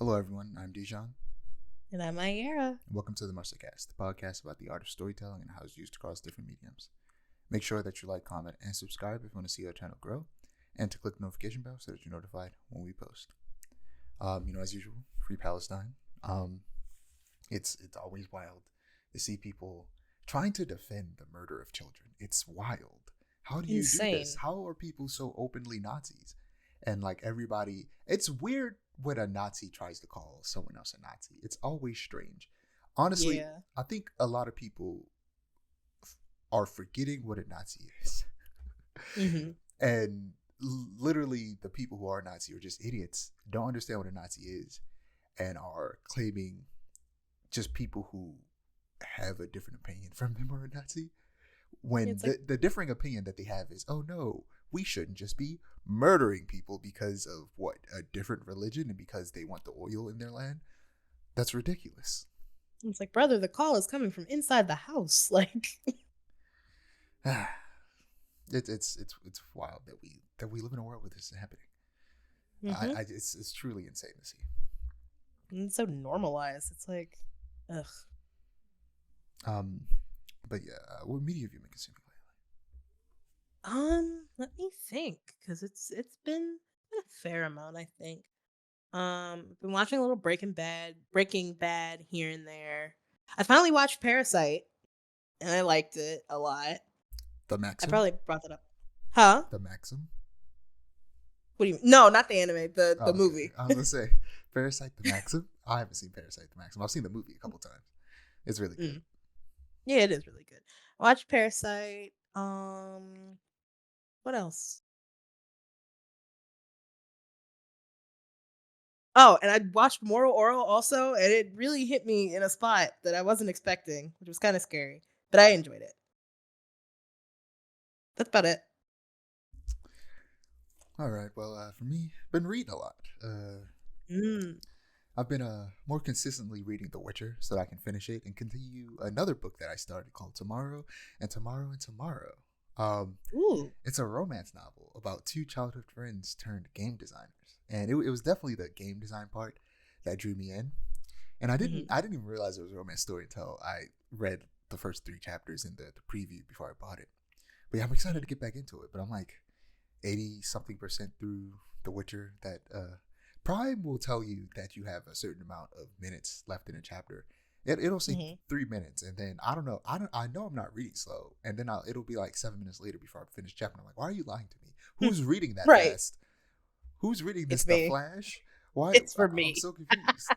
Hello, everyone. I'm Dijon. And I'm Aiara. Welcome to the Cast, the podcast about the art of storytelling and how it's used across different mediums. Make sure that you like, comment, and subscribe if you want to see our channel grow, and to click the notification bell so that you're notified when we post. As usual, free Palestine. It's always wild to see people trying to defend the murder of children. It's wild. How do you do this? How are people so openly Nazis? And like everybody, it's weird when a Nazi tries to call someone else a Nazi. It's always strange. Honestly, yeah. I think a lot of people are forgetting what a Nazi is. Mm-hmm. And literally the people who are Nazi are just idiots, don't understand what a Nazi is, and are claiming just people who have a different opinion from them are a Nazi. When the differing opinion that they have is, oh no, we shouldn't just be murdering people because of what, a different religion and because they want the oil in their land. That's ridiculous. It's like, brother, the call is coming from inside the house. Like, it's wild that we live in a world where this is happening. Mm-hmm. It's truly insane to see. And it's so normalized. It's like, ugh. But yeah, what media have you been consuming lately? Let me think, because it's been a fair amount, I think. I've been watching a little Breaking Bad here and there. I finally watched Parasite, and I liked it a lot. The Maxim? I probably brought that up. Huh? The Maxim? What do you mean? No, not the anime, the movie. I was gonna say, Parasite the Maxim? I haven't seen Parasite the Maxim. I've seen the movie a couple times. It's really good. Yeah, it is really good. I watched Parasite. What else? Oh, and I watched Moral Oral also, and it really hit me in a spot that I wasn't expecting, which was kind of scary, but I enjoyed it. That's about it. All right. Well, for me, I've been reading a lot. I've been more consistently reading The Witcher so that I can finish it and continue another book that I started called Tomorrow and Tomorrow and Tomorrow. It's a romance novel about two childhood friends turned game designers, and it was definitely the game design part that drew me in. And I didn't even realize it was a romance story until I read the first 3 chapters in the preview before I bought it. But yeah, I'm excited to get back into it. But I'm like 80-something% through The Witcher. That Prime will tell you that you have a certain amount of minutes left in a chapter. It'll say 3 minutes, and then I don't know. I know I'm not reading slow, and then it'll be like 7 minutes later before I finish chapter. I'm like, why are you lying to me? Who's reading that fast? Who's reading this? The Flash? Why? It's for me. I'm so confused.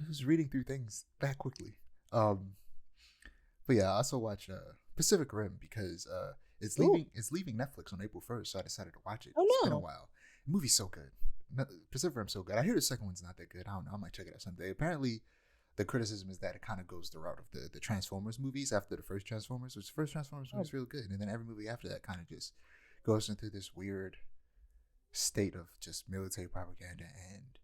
Who's reading through things that quickly? But yeah, I also watch Pacific Rim because it's leaving Netflix on April 1st, so I decided to watch it. Oh, it's been a while. The movie's so good. Pacific Rim's so good. I hear the second one's not that good. I don't know. I might check it out someday. Apparently, the criticism is that it kind of goes the route of the Transformers movies after the first Transformers, which the first Transformers movie is really good. And then every movie after that kind of just goes into this weird state of just military propaganda and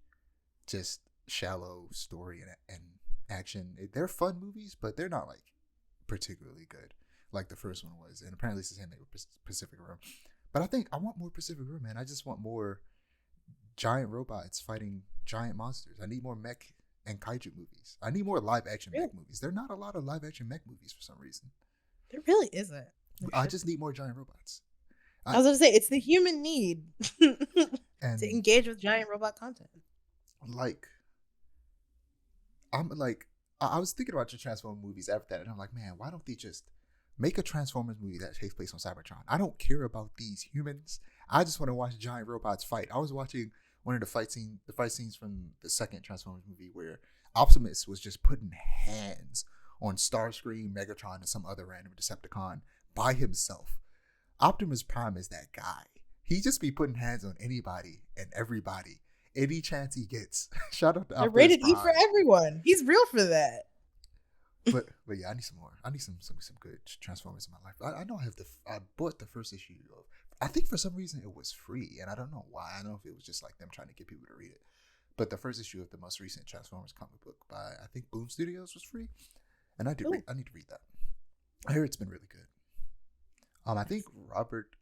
just shallow story and action. They're fun movies, but they're not like particularly good like the first one was. And apparently it's the same thing with Pacific Rim. But I think I want more Pacific Rim, man. I just want more giant robots fighting giant monsters. I need more mech and kaiju movies. I need more live action mech movies. There are not a lot of live action mech movies for some reason. There really isn't. I just need more giant robots. I was going to say, it's the human need to engage with giant robot content. Like, I was thinking about your Transformers movies after that, and I'm like, man, why don't they just make a Transformers movie that takes place on Cybertron? I don't care about these humans. I just want to watch giant robots fight. I was watching one of the fight scenes from the second Transformers movie where Optimus was just putting hands on Starscream, Megatron, and some other random Decepticon by himself. Optimus Prime is that guy. He just be putting hands on anybody and everybody any chance he gets. Shout out to Optimus rated Prime. E for everyone. He's real for that. But yeah, I need some more. I need some good Transformers in my life. I know I bought the first issue of. I think for some reason it was free, and I don't know why. I don't know if it was just like them trying to get people to read it. But the first issue of the most recent Transformers comic book by I think Boom Studios was free, and I need to read that. I hear it's been really good. I think Robert.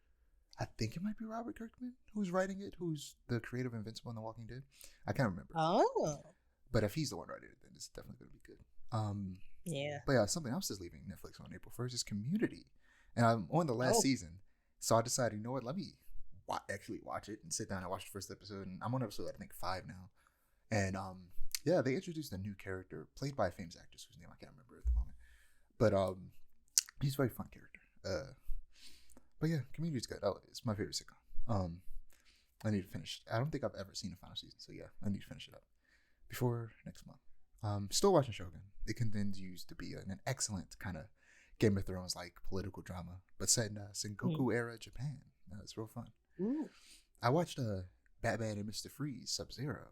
I think it might be Robert Kirkman who's writing it, who's the creator of Invincible and The Walking Dead. I can't remember. Oh. But if he's the one writing it, then it's definitely going to be good. Yeah. But yeah, something else is leaving Netflix on April 1st is Community. And I'm on the last season. So I decided, you know what, let me actually watch it and sit down and watch the first episode. And I'm on episode, I think, 5 now. And yeah, they introduced a new character played by a famous actress whose name I can't remember at the moment. But he's a very fun character. But yeah, Community's good. It's my favorite sitcom. I need to finish. I don't think I've ever seen the final season, so yeah, I need to finish it up before next month. Still watching Shogun. It continues to be an excellent kind of Game of Thrones like political drama, but set in Sengoku era Japan. It's real fun. Ooh. I watched Batman and Mr. Freeze, Subzero.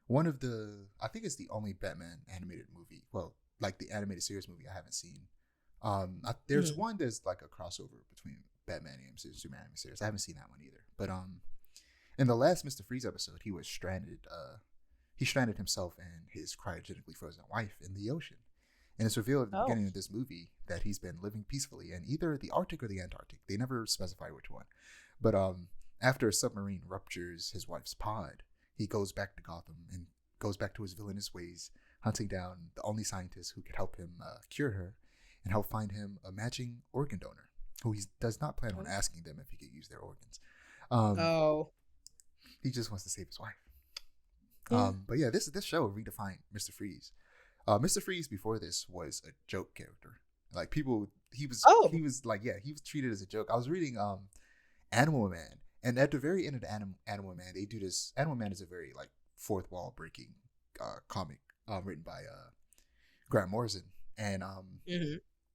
One of I think it's the only Batman animated movie. Well, like the animated series movie I haven't seen. There's like a crossover between Batman and MCU Superman animated series. I haven't seen that one either. But in the last Mr. Freeze episode, he was stranded. He stranded himself and his cryogenically frozen wife in the ocean. And it's revealed at the beginning of this movie that he's been living peacefully in either the Arctic or the Antarctic. They never specify which one. But after a submarine ruptures his wife's pod, he goes back to Gotham and goes back to his villainous ways, hunting down the only scientist who could help him cure her and help find him a matching organ donor who he does not plan on asking them if he could use their organs. He just wants to save his wife. But yeah, this show redefined Mr. Freeze. Mr. Freeze before this was a joke character. Like people, he was treated as a joke. I was reading Animal Man, and at the very end of the Animal Man, they do this. Animal Man is a very like fourth wall breaking comic written by Grant Morrison, and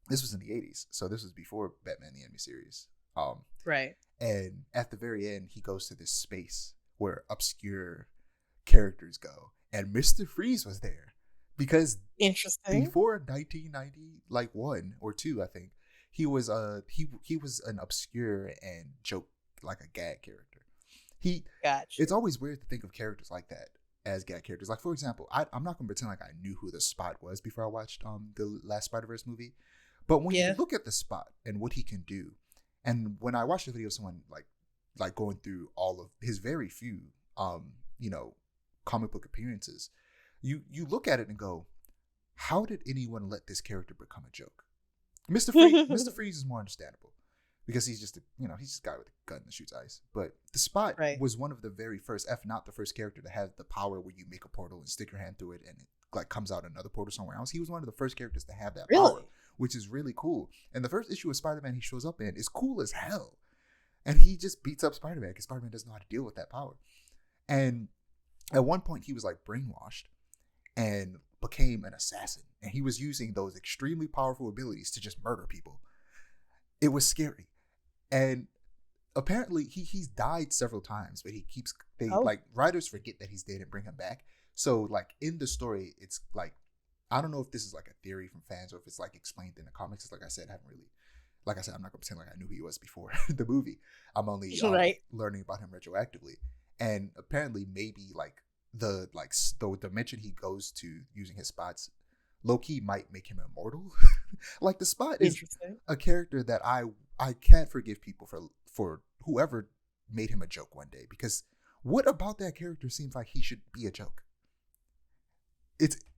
this was in the 80s, so this was before Batman the Animated Series. Right. And at the very end, he goes to this space where obscure characters go, and Mr. Freeze was there. Because before 1991 or 2, I think he was he was an obscure and joke like a gag character. It's always weird to think of characters like that as gag characters. Like for example, I'm not gonna pretend like I knew who the Spot was before I watched the last Spider-Verse movie, but when you look at the Spot and what he can do, and when I watched the video of someone like going through all of his very few comic book appearances. You look at it and go, how did anyone let this character become a joke? Mr. Freeze is more understandable because he's just a guy with a gun that shoots ice. But the Spot was one of the very first, if not the first character to have the power where you make a portal and stick your hand through it and it like comes out another portal somewhere else. He was one of the first characters to have that power, which is really cool. And the first issue of Spider-Man he shows up in is cool as hell. And he just beats up Spider-Man because Spider-Man doesn't know how to deal with that power. And at one point he was like brainwashed and became an assassin, and he was using those extremely powerful abilities to just murder people. It was scary, and apparently he's died several times, but like writers forget that he's dead and bring him back. So like in the story, it's like I don't know if this is like a theory from fans or if it's like explained in the comics. Like I said, I'm not gonna pretend like I knew who he was before the movie. I'm only learning about him retroactively, and apparently maybe like the dimension he goes to using his spots low-key might make him immortal. Like the Spot is a character that I can't forgive people for whoever made him a joke one day, because what about that character seems like he should be a joke?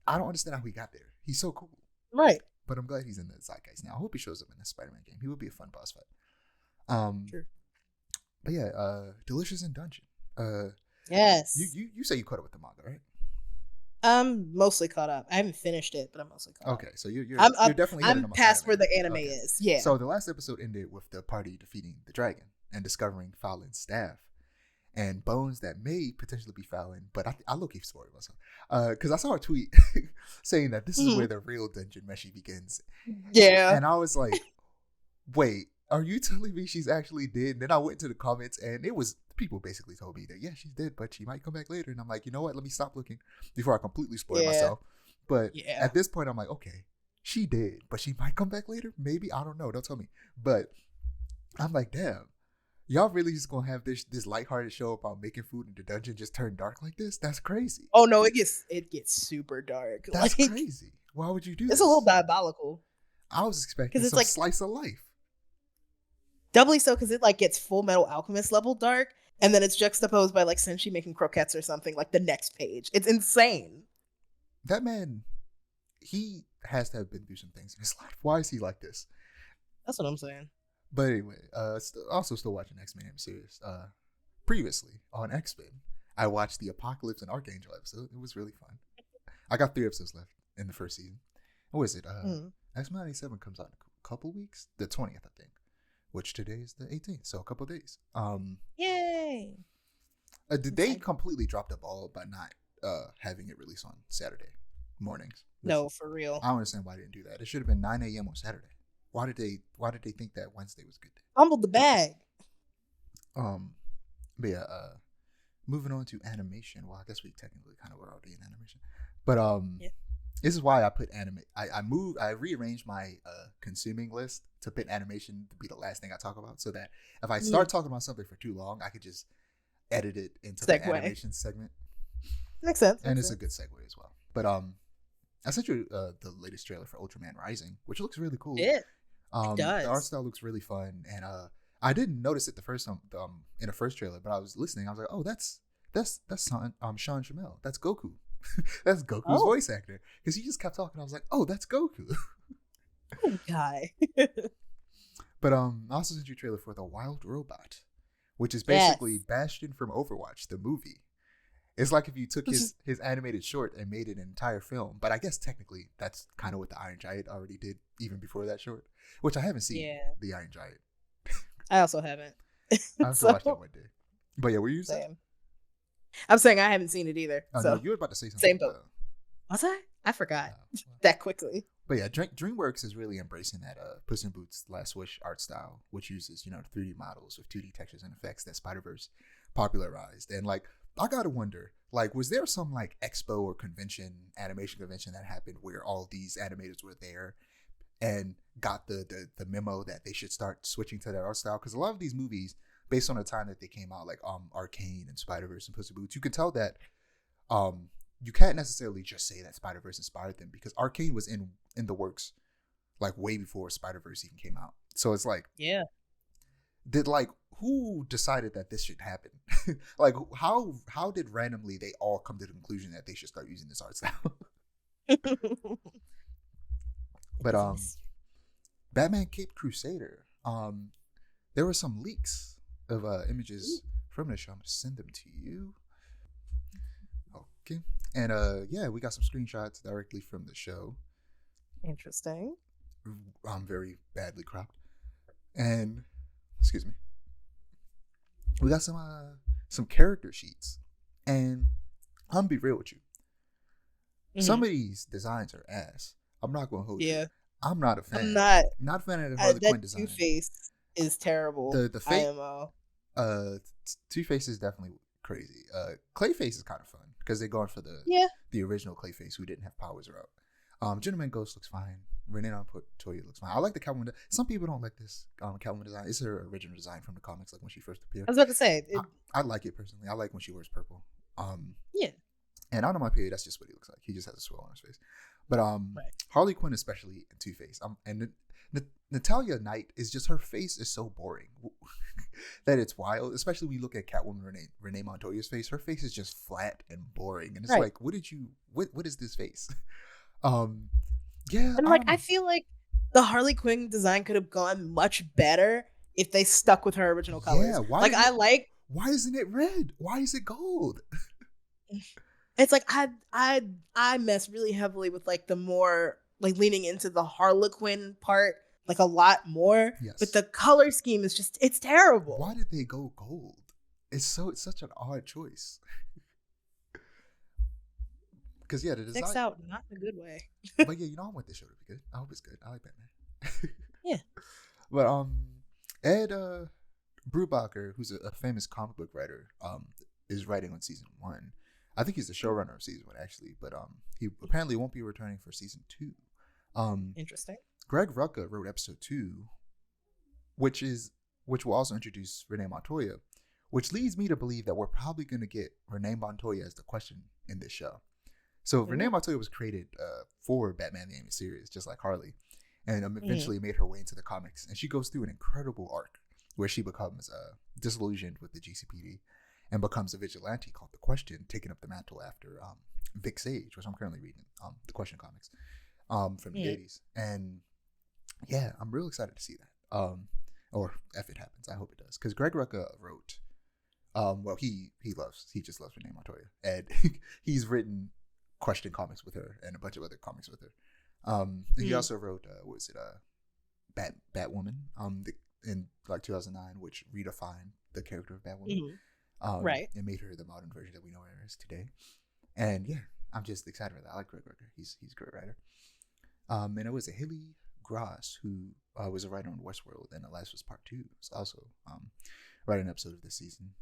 I don't understand how he got there. He's so cool, right? But I'm glad he's in the zeitgeist now. I hope he shows up in the Spider-Man game. He would be a fun boss fight. Sure. But yeah, Delicious in Dungeon. Yes. You say you caught up with the manga, right? I'm mostly caught up. I haven't finished it, but I'm mostly caught up. Okay, so you're definitely I'm past where the anime is. Yeah. So the last episode ended with the party defeating the dragon and discovering Fallon's staff and bones that may potentially be Fallon, but I low-key spoiled myself because I saw a tweet saying that this is where the real dungeon meshi begins. Yeah. And I was like, wait, are you telling me she's actually dead? And then I went to the comments and people basically told me that, yeah, she's dead, but she might come back later. And I'm like, you know what? Let me stop looking before I completely spoil myself. But at this point, I'm like, okay, she did, but she might come back later. Maybe. I don't know. Don't tell me. But I'm like, damn, y'all really just going to have this lighthearted show about making food in the dungeon just turn dark like this? That's crazy. Oh, no, it gets super dark. That's crazy. Why would you do this? It's a little diabolical. I was expecting some like slice of life. Doubly so because it like gets Full Metal Alchemist level dark, and then it's juxtaposed by like Senshi making croquettes or something like the next page. It's insane. That man, he has to have been through some things in his life. Why is he like this? That's what I'm saying. But anyway, also still watching X-Men series. Previously on X-Men, I watched the Apocalypse and Archangel episode. It was really fun. I got 3 episodes left in the first season. What is it? X-Men 97 comes out in a couple weeks. The 20th, I think. Which today is the 18th, so a couple days. Yay! They completely dropped the ball by not having it released on Saturday mornings. No, for real. I don't understand why they didn't do that. It should have been 9 a.m. on Saturday. Why did they think that Wednesday was a good day? Fumbled the bag. But yeah, moving on to animation. Well, I guess we technically kind of were already in animation. But this is why I put anime. I rearranged my consuming list to put animation to be the last thing I talk about, so that if I start talking about something for too long, I could just edit it into the animation segment. Makes sense. And it's a good segue as well. But I sent you the latest trailer for Ultraman Rising, which looks really cool. It does. The art style looks really fun, and I didn't notice it the first time in the first trailer, but I was listening. I was like, oh, that's Sean Shamel. That's Goku. That's Goku's voice actor, because he just kept talking. I was like, oh, that's Goku. Oh, guy. But I also sent you a trailer for The Wild Robot, which is basically Bastion from Overwatch, the movie. It's like if you took his animated short and made it an entire film. But I guess technically that's kind of what the Iron Giant already did even before that short, which I haven't seen the Iron Giant. I also haven't. I have to watch that one day. But yeah, what were you saying? I'm saying I haven't seen it either. Oh, so. No, you were about to say something. Same boat. Was I? I forgot that quickly. But yeah, DreamWorks is really embracing that Puss in Boots Last Wish art style, which uses 3D models with 2D textures and effects that Spider-Verse popularized. And like, I gotta wonder, like, was there some like expo or convention, animation convention that happened where all these animators were there and got the memo that they should start switching to that art style? Because a lot of these movies, based on the time that they came out, like Arcane and Spider-Verse and Puss in Boots, you can tell that you can't necessarily just say that Spider-Verse inspired them, because Arcane was in the works like way before Spider-Verse even came out. So it's like, who decided that this should happen? Like, how did randomly they all come to the conclusion that they should start using this art style? But Batman Caped Crusader, there were some leaks of images from the show. I'm gonna send them to you. Okay. And we got some screenshots directly from the show. Interesting. Very badly cropped. And excuse me. We got some character sheets. And I'm gonna be real with you. Mm-hmm. Some of these designs are ass. I'm not gonna hold you. I'm not a fan. I'm not a fan of the Harley Quinn design. Two-Face is terrible. The IMO. Two-Face is definitely crazy. Clayface is kind of fun because they're going for the original Clayface who didn't have powers are out. Gentleman Ghost looks fine. Renee Montoya looks fine. I like the Catwoman. Some people don't like this Catwoman design. It's her original design from the comics, like when she first appeared. I was about to say. I like it personally. I like when she wears purple. And on my period, that's just what he looks like. He just has a swirl on his face. But Harley Quinn, especially in Two-Face, and Natalia Knight is just, her face is so boring that it's wild. Especially when you look at Catwoman Renee Montoya's face, her face is just flat and boring, and it's like, what is this face? And I feel like the Harley Quinn design could have gone much better if they stuck with her original colors. Yeah, why isn't it red? Why is it gold? It's like I mess really heavily with like the more like leaning into the Harlequin part like a lot more. Yes. But the color scheme is just, it's terrible. Why did they go gold? It's such an odd choice. Because the design sticks out not in a good way. But I want this show to be good. I hope it's good. I like Batman. Yeah. But Ed Brubaker, who's a famous comic book writer, is writing on season 1. I think he's the showrunner of season 1 actually, but he apparently won't be returning for season 2. Interesting. Greg Rucka wrote episode 2, which will also introduce Renee Montoya, which leads me to believe that we're probably going to get Renee Montoya as the question in this show. So Renee Montoya was created for Batman the Animated Series, just like Harley, and eventually made her way into the comics. And she goes through an incredible arc where she becomes disillusioned with the GCPD and becomes a vigilante called The Question, taking up the mantle after Vic Sage, which I'm currently reading, The Question comics from the 80s. And yeah, I'm real excited to see that. Or if it happens, I hope it does. Because Greg Rucka wrote, well, he just loves Renee Montoya. And he's written Question comics with her and a bunch of other comics with her. He also wrote, Batwoman in like 2009, which redefined the character of Batwoman. Right. And made her the modern version that we know her as today. And yeah, I'm just excited for that. I like Greg Rucka. He's a great writer. And it was Haley Gross, who was a writer on Westworld, and The Last was Part 2. It's also writing an episode of this season.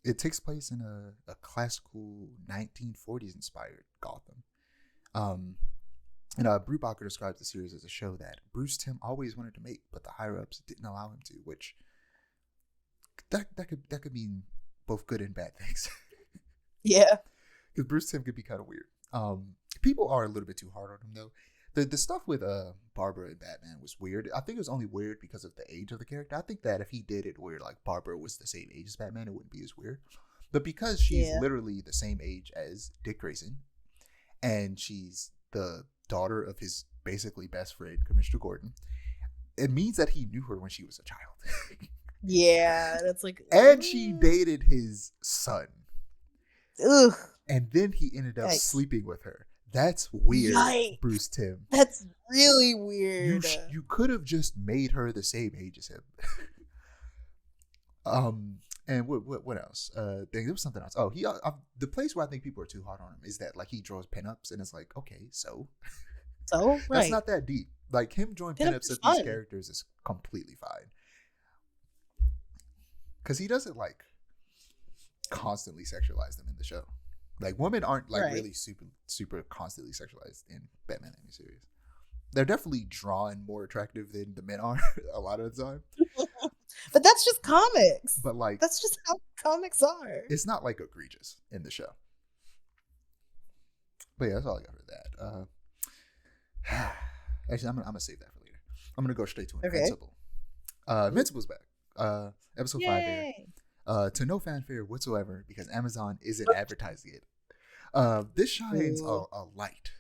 It takes place in a classical 1940s inspired Gotham. And Brubacher describes the series as a show that Bruce Timm always wanted to make, but the higher ups didn't allow him to, which that could mean both good and bad things. Yeah. Because Bruce Timm could be kind of weird. People are a little bit too hard on him, though. The stuff with Barbara and Batman was weird. I think it was only weird because of the age of the character. I think that if he did it where like Barbara was the same age as Batman, it wouldn't be as weird. But because she's literally the same age as Dick Grayson, and she's the daughter of his basically best friend, Commissioner Gordon, it means that he knew her when she was a child. Yeah, that's like... And she dated his son. Ugh. And then he ended up sleeping with her. That's weird, Yikes. Bruce Timm. That's really weird. You could have just made her the same age as him. And what else? There was something else. Oh, the place where I think people are too hard on him is that like he draws pinups, and it's like, okay, so right. That's not that deep. Like him drawing pinups of these characters is completely fine, because he doesn't like constantly sexualize them in the show. Like women aren't like really super constantly sexualized in Batman series. They're definitely drawn more attractive than the men are a lot of the time. But that's just comics. But like that's just how comics are. It's not like egregious in the show. But yeah, that's all I got for that. Actually, I'm gonna save that for later. I'm gonna go straight to Invincible. Invincible's back. Episode 5 there. To no fanfare whatsoever, because Amazon isn't advertising it. This shines a light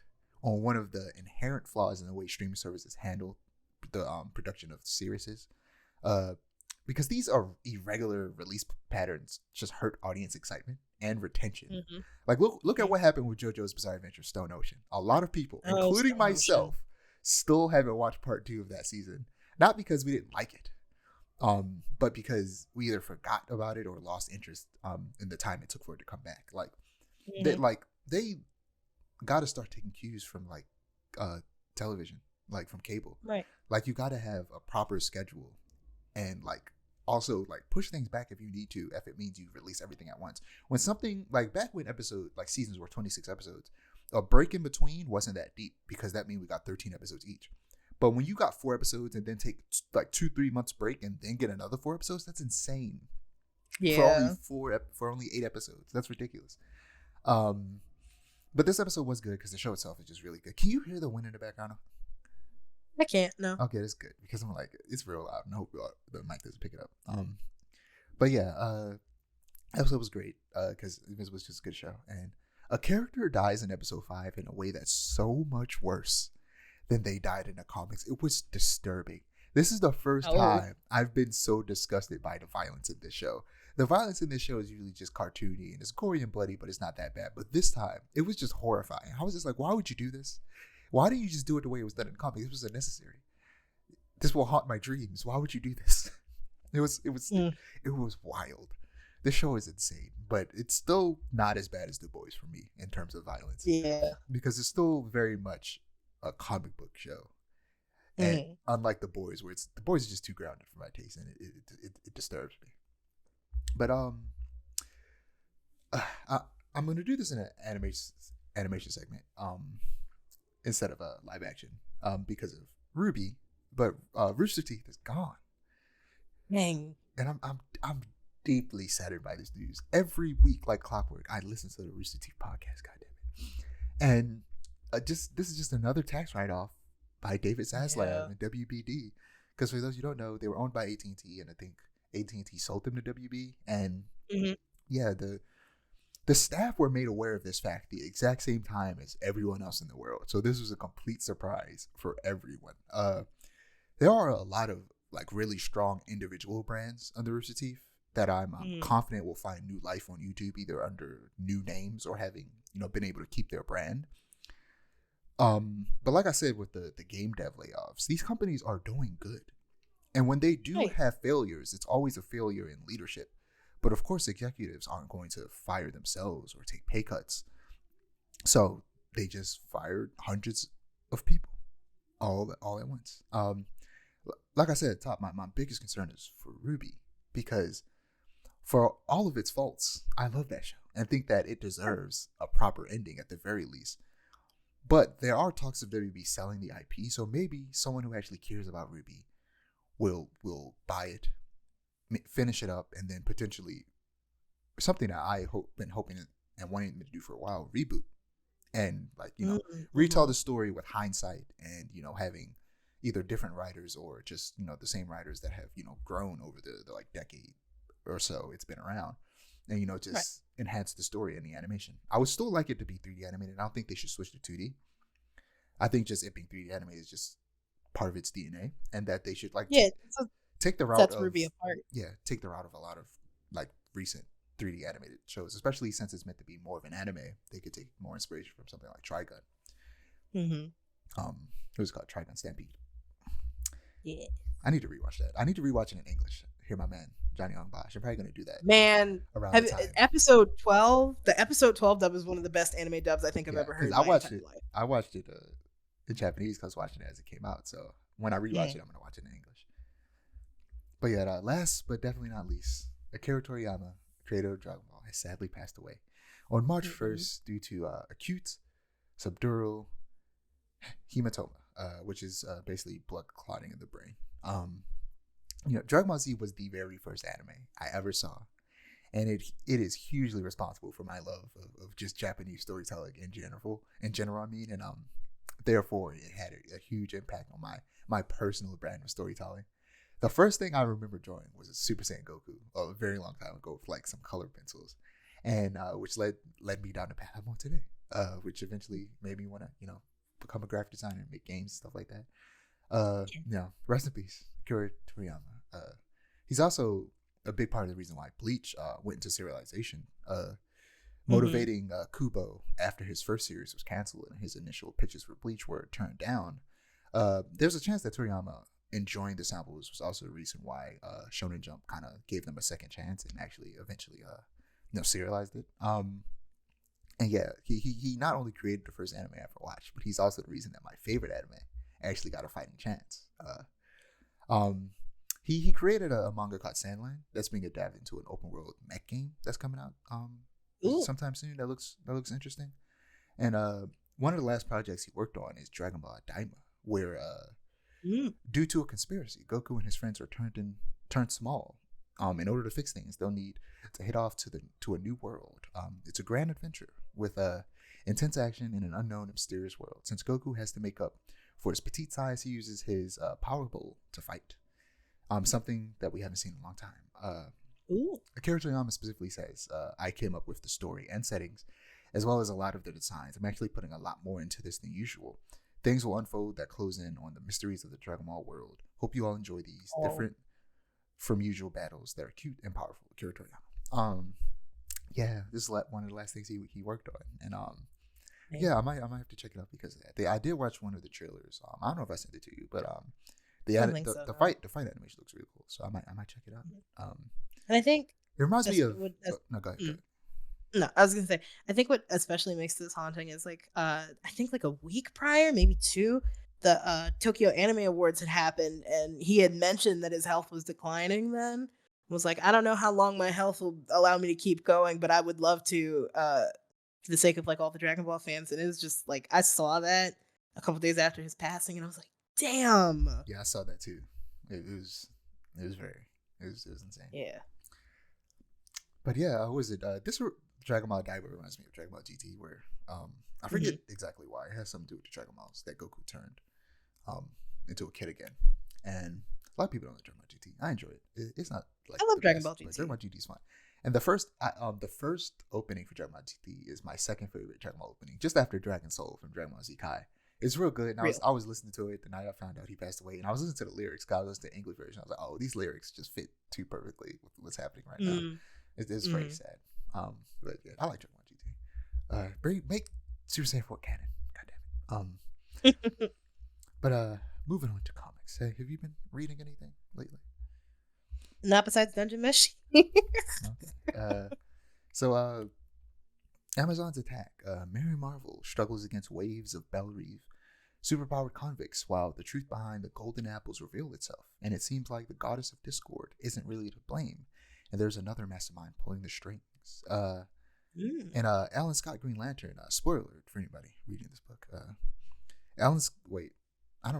on one of the inherent flaws in the way streaming services handle the production of series. Because these are irregular release patterns just hurt audience excitement and retention. Mm-hmm. Like look at what happened with JoJo's Bizarre Adventure Stone Ocean. A lot of people, including myself, still haven't watched part 2 of that season. Not because we didn't like it, but because we either forgot about it or lost interest in the time it took for it to come back. Like they got to start taking cues from like television, like from cable. Right. Like you got to have a proper schedule, and like also like push things back if you need to, if it means you release everything at once. When something like back when seasons were 26 episodes, a break in between wasn't that deep because that means we got 13 episodes each. But when you got 4 episodes and then take like 2-3 months break and then get another 4 episodes, that's insane. Yeah. For only 8 episodes, that's ridiculous. But this episode was good because the show itself is just really good. Can you hear the wind in the background? I can't. No. Okay, that's good because I'm like it's real loud, and I hope the mic doesn't pick it up. But yeah, episode was great because it was just a good show, and a character dies in episode 5 in a way that's so much worse than they died in the comics. It was disturbing. This is the first time I've been so disgusted by the violence in this show. The violence in this show is usually just cartoony and it's gory and bloody, but it's not that bad. But this time, it was just horrifying. I was just like, why would you do this? Why didn't you just do it the way it was done in the comics? This was unnecessary. This will haunt my dreams. Why would you do this? It was wild. This show is insane, but it's still not as bad as The Boys for me in terms of violence. Yeah, because it's still very much a comic book show, and unlike The Boys, where The Boys is just too grounded for my taste, and it disturbs me. But I'm gonna do this in an animation segment instead of a live action because of Ruby, but Rooster Teeth is gone. Dang. And I'm deeply saddened by this news. Every week, like clockwork, I listen to the Rooster Teeth podcast. Goddammit. And this is just another tax write-off by David Zaslav and WBD, Because for those you don't know, they were owned by AT&T, and I think AT&T sold them to WB. And yeah, the staff were made aware of this fact the exact same time as everyone else in the world. So this was a complete surprise for everyone. There are a lot of like really strong individual brands under Rooster Teeth that I'm confident will find new life on YouTube, either under new names or having, been able to keep their brand. But like I said, with the game dev layoffs, these companies are doing good. And when they do have failures, it's always a failure in leadership. But of course, executives aren't going to fire themselves or take pay cuts. So they just fired hundreds of people all at once. Like I said at the top, my biggest concern is for RWBY, because for all of its faults, I love that show and think that it deserves a proper ending at the very least. But there are talks of WB selling the IP, so maybe someone who actually cares about RWBY will buy it, finish it up, and then potentially something that I been hoping and wanting to do for a while, reboot, and retell the story with hindsight, and having either different writers or just the same writers that have grown over the like decade or so it's been around, and just enhance the story and the animation. I would still like it to be 3D animated. I don't think they should switch to 2D. I think just it being 3D animated is just part of its DNA, and that they should take the route sets of RWBY apart. Yeah, take the route of a lot of like recent 3D animated shows, especially since it's meant to be more of an anime. They could take more inspiration from something like Trigun. It was called Trigun Stampede. Yeah, I need to rewatch that. I need to rewatch it in English. Hear my man Johnny Young Bosch. I'm probably gonna do that. Man, around the time. episode 12. The episode 12 dub is one of the best anime dubs I think I've ever heard. I watched it. I watched it in Japanese because I was watching it as it came out. So when I rewatch it, I'm gonna watch it in English. But yeah, last but definitely not least, Akira Toriyama, creator of Dragon Ball, has sadly passed away on March 1st due to acute subdural hematoma, which is basically blood clotting in the brain. Dragon Ball Z was the very first anime I ever saw, and it is hugely responsible for my love of just Japanese storytelling in general. And therefore it had a huge impact on my personal brand of storytelling. The first thing I remember drawing was a Super Saiyan Goku a very long time ago with like some color pencils, and which led me down the path I'm on today, which eventually made me want to become a graphic designer and make games and stuff like that. Rest in peace, Akira Toriyama. He's also a big part of the reason why Bleach went into serialization, motivating Kubo after his first series was canceled and his initial pitches for Bleach were turned down. There's a chance that Toriyama enjoying the samples was also the reason why Shonen Jump kind of gave them a second chance and actually eventually serialized it. And yeah, he not only created the first anime I ever watched, but he's also the reason that my favorite anime actually got a fighting chance. He created a manga called Sandland that's being adapted into an open world mech game that's coming out sometime soon. That looks interesting. And one of the last projects he worked on is Dragon Ball Daima, where due to a conspiracy, Goku and his friends are turned small. In order to fix things, they'll need to head off to a new world. It's a grand adventure with intense action in an unknown, mysterious world. Since Goku has to make up for his petite size, he uses his power bowl to fight. Something that we haven't seen in a long time. Akira Toriyama specifically says, I came up with the story and settings, as well as a lot of the designs. I'm actually putting a lot more into this than usual. Things will unfold that close in on the mysteries of the Dragon Ball world. Hope you all enjoy these different from usual battles that are cute and powerful. Akira Toriyama. This is one of the last things he worked on, and I might have to check it out because of that. I did watch one of the trailers. I don't know if I sent it to you, but the fight animation looks really cool, so I might check it out. And I think it reminds me of no, go ahead. No, I was gonna say, I think what especially makes this haunting is like I think like a week prior, maybe two, the Tokyo Anime Awards had happened, and he had mentioned that his health was declining then. Was like, I don't know how long my health will allow me to keep going, but I would love to for the sake of like all the Dragon Ball fans. And it was just like, I saw that a couple days after his passing, and I was like, damn. Yeah, I saw that too. It was insane. Yeah. But yeah, what was it? This Dragon Ball Daima reminds me of Dragon Ball GT, where I forget exactly why. It has something to do with the Dragon Balls that Goku turned into a kid again. And A lot of people don't like Dragon Ball GT. I enjoy it. It's not like I love the Dragon best, Ball but GT. Dragon Ball GT is fun. And the first opening for Dragon Ball GT is my second favorite Dragon Ball opening, just after Dragon Soul from Dragon Ball Z Kai. It's real good. And I was listening to it the night I found out he passed away, and I was listening to the lyrics. Cause I was listening to the English version. I was like, oh, these lyrics just fit too perfectly with what's happening right now. It's very sad. But yeah, I like Dragon Ball GT. Make Super Saiyan 4 canon. God damn it. But moving on to comics. Hey, have you been reading anything lately? Not besides Dungeon Mesh. Okay. So Amazon's Attack. Mary Marvel struggles against waves of Bellerive superpowered convicts while the truth behind the golden apples reveal itself, and it seems like the goddess of discord isn't really to blame, and there's another mastermind pulling the strings. And Alan Scott Green Lantern, spoiler alert for anybody reading this book. I don't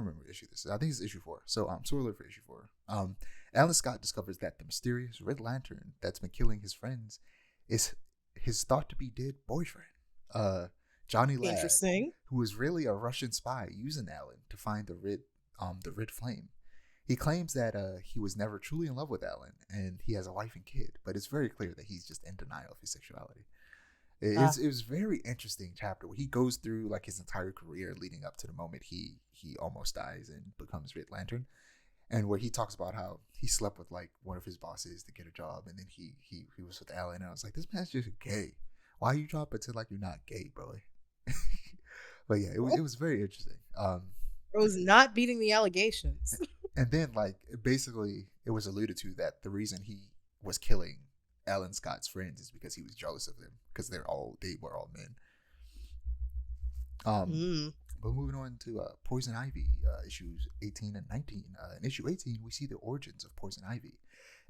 remember what issue this is. I think it's issue 4. So spoiler alert for issue 4. Alan Scott discovers that the mysterious Red Lantern that's been killing his friends is his thought to be dead boyfriend, Johnny Ladd, who is really a Russian spy using Alan to find the Red Flame. He claims that he was never truly in love with Alan, and he has a wife and kid, but it's very clear that he's just in denial of his sexuality. It was very interesting chapter where he goes through like his entire career leading up to the moment he almost dies and becomes Red Lantern, and where he talks about how he slept with like one of his bosses to get a job, and then he was with Alan, and I was like, this man's just gay. Why you trying to pretend like you're not gay, bro? But yeah, it was very interesting. It was not beating the allegations. And then like basically it was alluded to that the reason he was killing Alan Scott's friends is because he was jealous of them because they were all men. But moving on to Poison Ivy, issues 18 and 19. In issue 18, we see the origins of Poison Ivy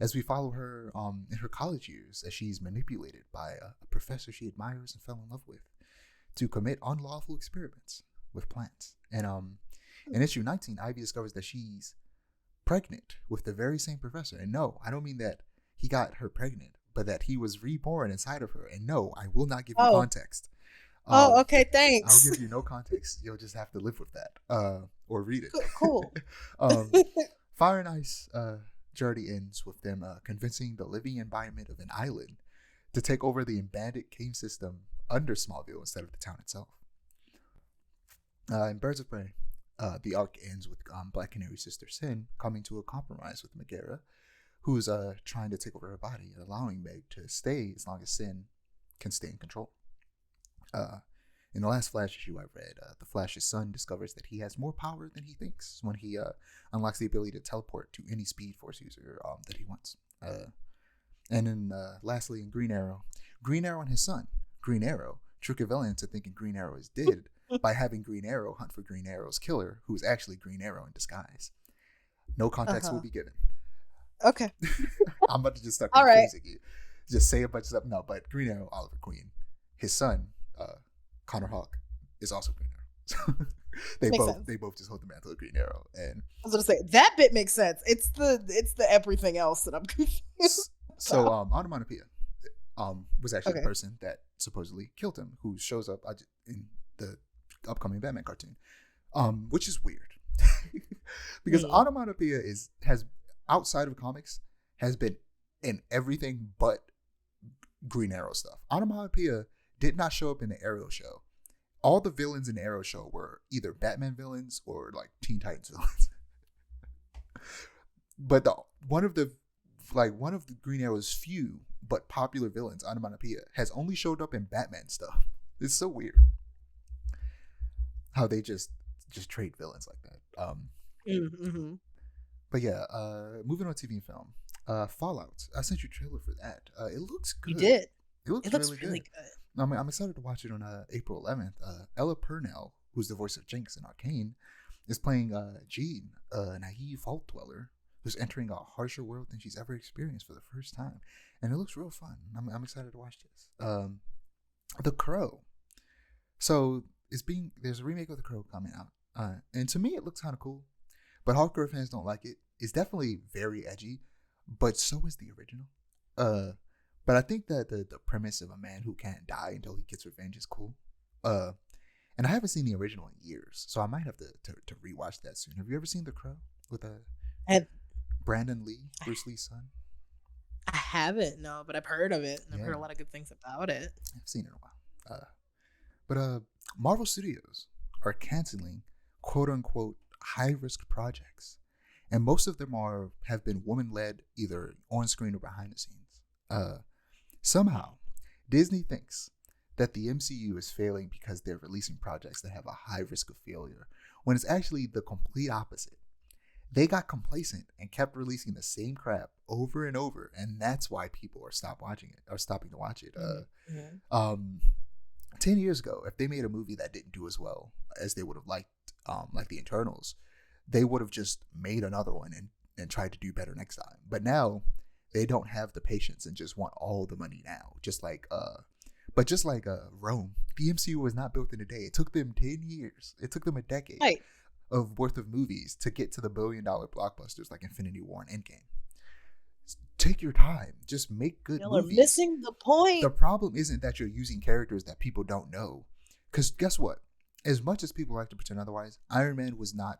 as we follow her in her college years as she's manipulated by a professor she admires and fell in love with to commit unlawful experiments with plants. And in issue 19, Ivy discovers that she's pregnant with the very same professor. And no, I don't mean that he got her pregnant, but that he was reborn inside of her. And no, I will not give you context. Okay, thanks. I'll give you no context. You'll just have to live with that or read it. Cool. Fire and Ice journey ends with them convincing the living environment of an island to take over the abandoned cave system under Smallville instead of the town itself. In Birds of Prey, the arc ends with Black Canary's sister Sin coming to a compromise with Megara, who's trying to take over her body and allowing Meg to stay as long as Sin can stay in control. In the last Flash issue I read, the Flash's son discovers that he has more power than he thinks when he unlocks the ability to teleport to any Speed Force user that he wants. And then lastly, in Green Arrow and his son, Green Arrow, trick a villain into thinking Green Arrow is dead by having Green Arrow hunt for Green Arrow's killer, who is actually Green Arrow in disguise. No context will be given. Okay. I'm about to just start confusing you. Just say a bunch of stuff. No, but Green Arrow, Oliver Queen, his son, Connor Hawke, is also Green Arrow. they both just hold the mantle of Green Arrow. And I was gonna say that bit makes sense. It's the everything else that I'm confused. So Onomatopoeia was actually the person that supposedly killed him, who shows up in the upcoming Batman cartoon, which is weird because Onomatopoeia has outside of comics has been in everything but Green Arrow stuff. Onomatopoeia did not show up in the Arrow show. All the villains in the Arrow show were either Batman villains or like Teen Titans villains. But one of the Green Arrow's few but popular villains, Onomatopoeia, has only showed up in Batman stuff. It's so weird how they just trade villains like that. But yeah, moving on to TV and film. Fallout. I sent you a trailer for that. It looks good. You did. It looks really good. I'm excited to watch it on April 11th. Ella Purnell, who's the voice of Jinx in Arcane, is playing Jean, a naive vault dweller who's entering a harsher world than she's ever experienced for the first time. And it looks real fun. I'm excited to watch this. The Crow. So there's a remake of The Crow coming out. And to me, it looks kind of cool. But hardcore fans don't like it. It's definitely very edgy, but so is the original. But I think that the premise of a man who can't die until he gets revenge is cool. And I haven't seen the original in years, so I might have to rewatch that soon. Have you ever seen The Crow? Brandon Lee, Bruce Lee's son. I haven't, no, but I've heard of it. And I've Yeah. heard a lot of good things about it. I've seen it in a while. But Marvel Studios are canceling quote unquote high risk projects, and most of them have been woman led, either on screen or behind the scenes. Somehow, Disney thinks that the MCU is failing because they're releasing projects that have a high risk of failure, when it's actually the complete opposite. They got complacent and kept releasing the same crap over and over, and that's why people are stopping to watch it. 10 years ago, if they made a movie that didn't do as well as they would have liked, like The Eternals, they would have just made another one and tried to do better next time. But now they don't have the patience and just want all the money now. Just like Rome, the MCU was not built in a day. It took them 10 years. It took them a decade of worth of movies to get to the $1 billion blockbusters like Infinity War and Endgame. Take your time. Just make good movies. You're missing the point. The problem isn't that you're using characters that people don't know. Because guess what? As much as people like to pretend otherwise, Iron Man was not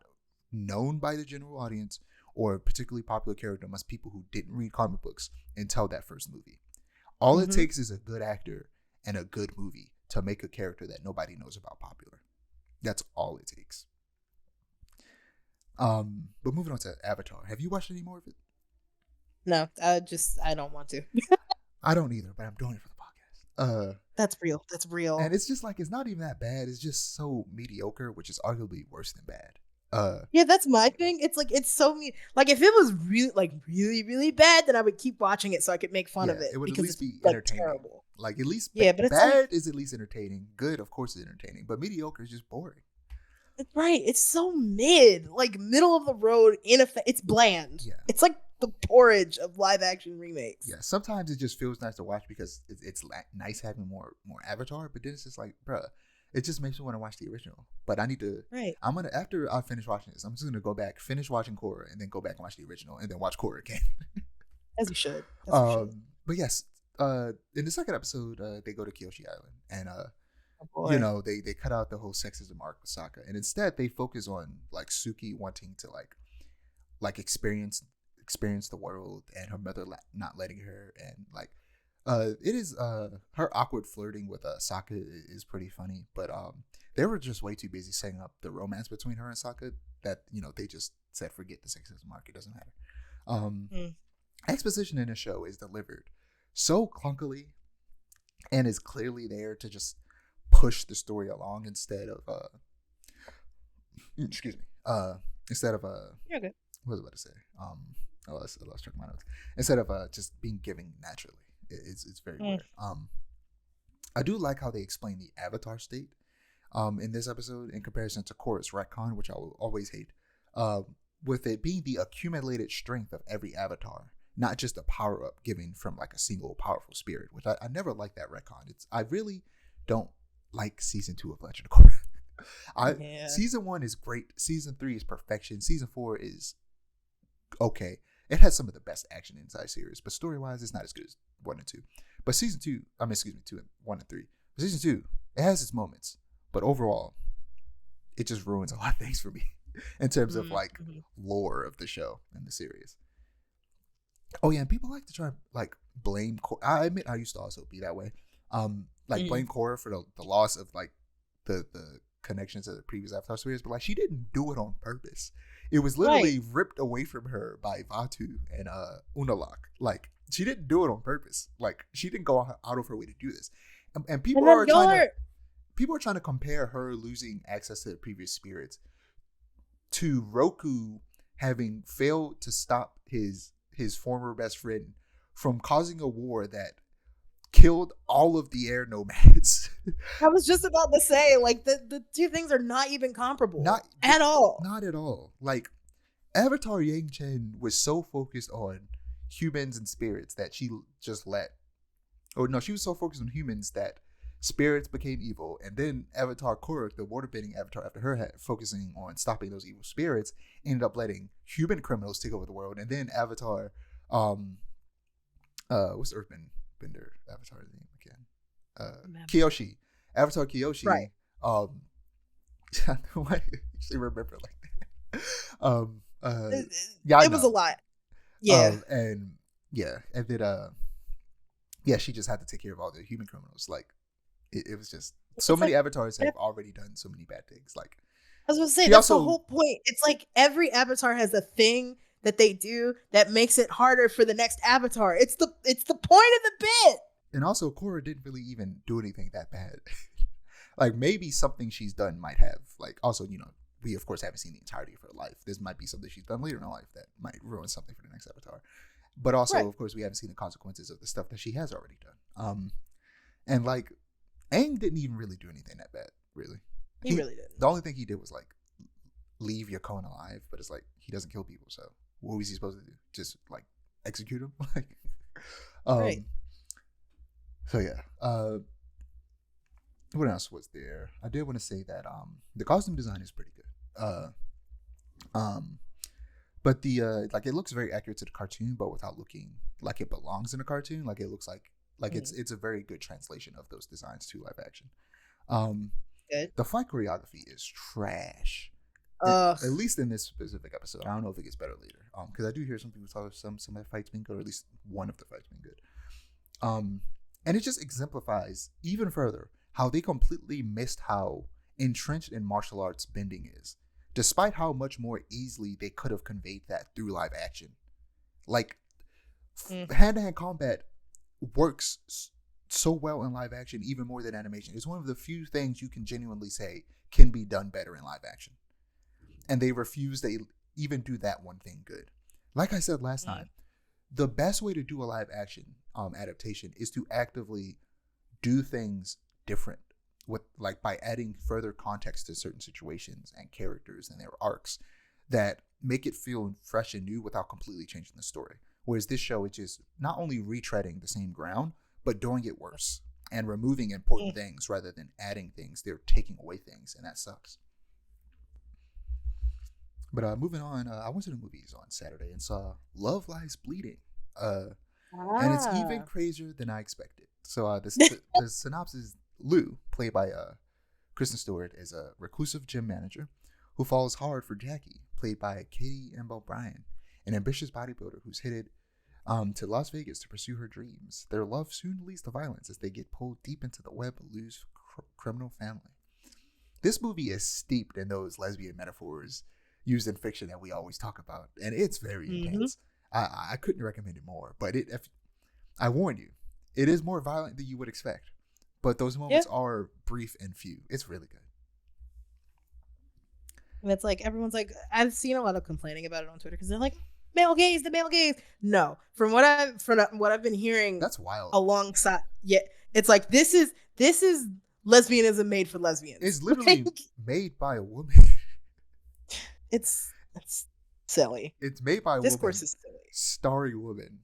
known by the general audience or a particularly popular character amongst people who didn't read comic books until that first movie. All it takes is a good actor and a good movie to make a character that nobody knows about popular. That's all it takes. But moving on to Avatar. Have you watched any more of it? No, I don't want to. I don't either, but I'm doing it for the podcast. That's real. And it's just like, it's not even that bad. It's just so mediocre, which is arguably worse than bad. Yeah, that's my thing. It's like, it's so like, if it was really, really bad, then I would keep watching it so I could make fun of it. It would because at least be like, entertaining. terrible. Like, at least but it's bad like, is at least entertaining. Good, of course, is entertaining. But mediocre is just boring. Right. It's so mid, like middle of the road. It's bland. Yeah. It's like the porridge of live action remakes. Yeah. Sometimes it just feels nice to watch because it's nice having more Avatar. But then it's just like, bruh, it just makes me want to watch the original. But I need to. Right. After I finish watching this, I'm just gonna go back, finish watching Korra, and then go back and watch the original, and then watch Korra again. As you should. But yes, in the second episode, they go to Kyoshi Island, and they cut out the whole sexism arc with Sokka, and instead they focus on like Suki wanting to like experience the world, and her mother not letting her, and like it is her awkward flirting with Sokka is pretty funny, but they were just way too busy setting up the romance between her and Sokka that they just said forget the sexism arc, it doesn't matter. Exposition in the show is delivered so clunkily and is clearly there to just push the story along instead of You're good. what was I about to say? I lost track of my notes. Instead of just being given naturally. It's very weird. I do like how they explain the Avatar state in this episode in comparison to Korra's retcon, which I will always hate. With it being the accumulated strength of every Avatar, not just a power up given from like a single powerful spirit, which I never liked that retcon. I really don't like season 2 of Legend of Korra. Season 1 is great. Season 3 is perfection. Season 4 is okay. It has some of the best action inside series, but story wise, it's not as good as 1 and 2. But season 2, 2 and 1 and 3. But season 2, it has its moments, but overall, it just ruins a lot of things for me in terms of like lore of the show and the series. Oh yeah, and people like to try like blame. I admit I used to also be that way. Blame Korra for the loss of like the connections to the previous Avatar series, but like she didn't do it on purpose. It was literally ripped away from her by Vaatu and Unalaq. Like she didn't do it on purpose. Like she didn't go out of her way to do this. And people are trying to compare her losing access to the previous spirits to Roku having failed to stop his former best friend from causing a war that killed all of the air nomads. I was just about to say, like, the two things are not even comparable. Not at all. Not at all. Like, Avatar Yang Chen was so focused on humans and spirits that she just she was so focused on humans that spirits became evil. And then Avatar Korra, the waterbending avatar after her, focusing on stopping those evil spirits, ended up letting human criminals take over the world. And then Avatar, what's the Earthbender Avatar's name again? Kyoshi. Avatar Kyoshi. Right. Why I actually remember like that. It was a lot. Yeah. And yeah, and then she just had to take care of all the human criminals. Like it was just so It's many like avatars have already done so many bad things. Like I was gonna say, she that's the also whole point. It's like every avatar has a thing that they do that makes it harder for the next avatar. It's the point of the bit. and also Korra didn't really even do anything that bad. Like maybe something she's done might have. Like also, you know, we of course haven't seen the entirety of her life. This might be something she's done later in her life that might ruin something for the next avatar. But also, Right. of course, we haven't seen the consequences of the stuff that she has already done. And like Aang didn't even really do anything that bad, really. He really didn't. The only thing he did was like leave Yakone alive, but it's like he doesn't kill people, so what was he supposed to do? Just like execute him? Like Right. So yeah. What else was there? I did want to say that the costume design is pretty good. But the like it looks very accurate to the cartoon, but without looking like it belongs in a cartoon. Like it looks like it's a very good translation of those designs to live action. Good. The fight choreography is trash. At least in this specific episode. I don't know if it gets better later. Because I do hear some people talk some of the fights being good, or at least one of the fights being good. And it just exemplifies even further how they completely missed how entrenched in martial arts bending is, despite how much more easily they could have conveyed that through live action. Like, hand-to-hand combat works so well in live action, even more than animation. It's one of the few things you can genuinely say can be done better in live action. And they refuse to even do that one thing good. Like I said last time, the best way to do a live action adaptation is to actively do things different, with like by adding further context to certain situations and characters and their arcs that make it feel fresh and new without completely changing the story. Whereas this show is just not only retreading the same ground, but doing it worse and removing important things rather than adding things. They're taking away things, and that sucks. But moving on, I went to the movies on Saturday and saw Love Lies Bleeding. And it's even crazier than I expected. So the synopsis: Lou, played by Kristen Stewart, is a reclusive gym manager who falls hard for Jackie, played by Katie Amber Bryan, an ambitious bodybuilder who's headed to Las Vegas to pursue her dreams. Their love soon leads to violence as they get pulled deep into the web of Lou's criminal family. This movie is steeped in those lesbian metaphors used in fiction that we always talk about, and it's very intense. I couldn't recommend it more, but I warn you, it is more violent than you would expect. But those moments are brief and few. It's really good. And it's like everyone's like, I've seen a lot of complaining about it on Twitter because they're like, male gaze, the male gaze. No, from what I've been hearing, that's wild. Alongside, it's like this is lesbianism made for lesbians. It's literally made by a woman. It's silly. It's made by a Discourse woman, is silly. starring woman,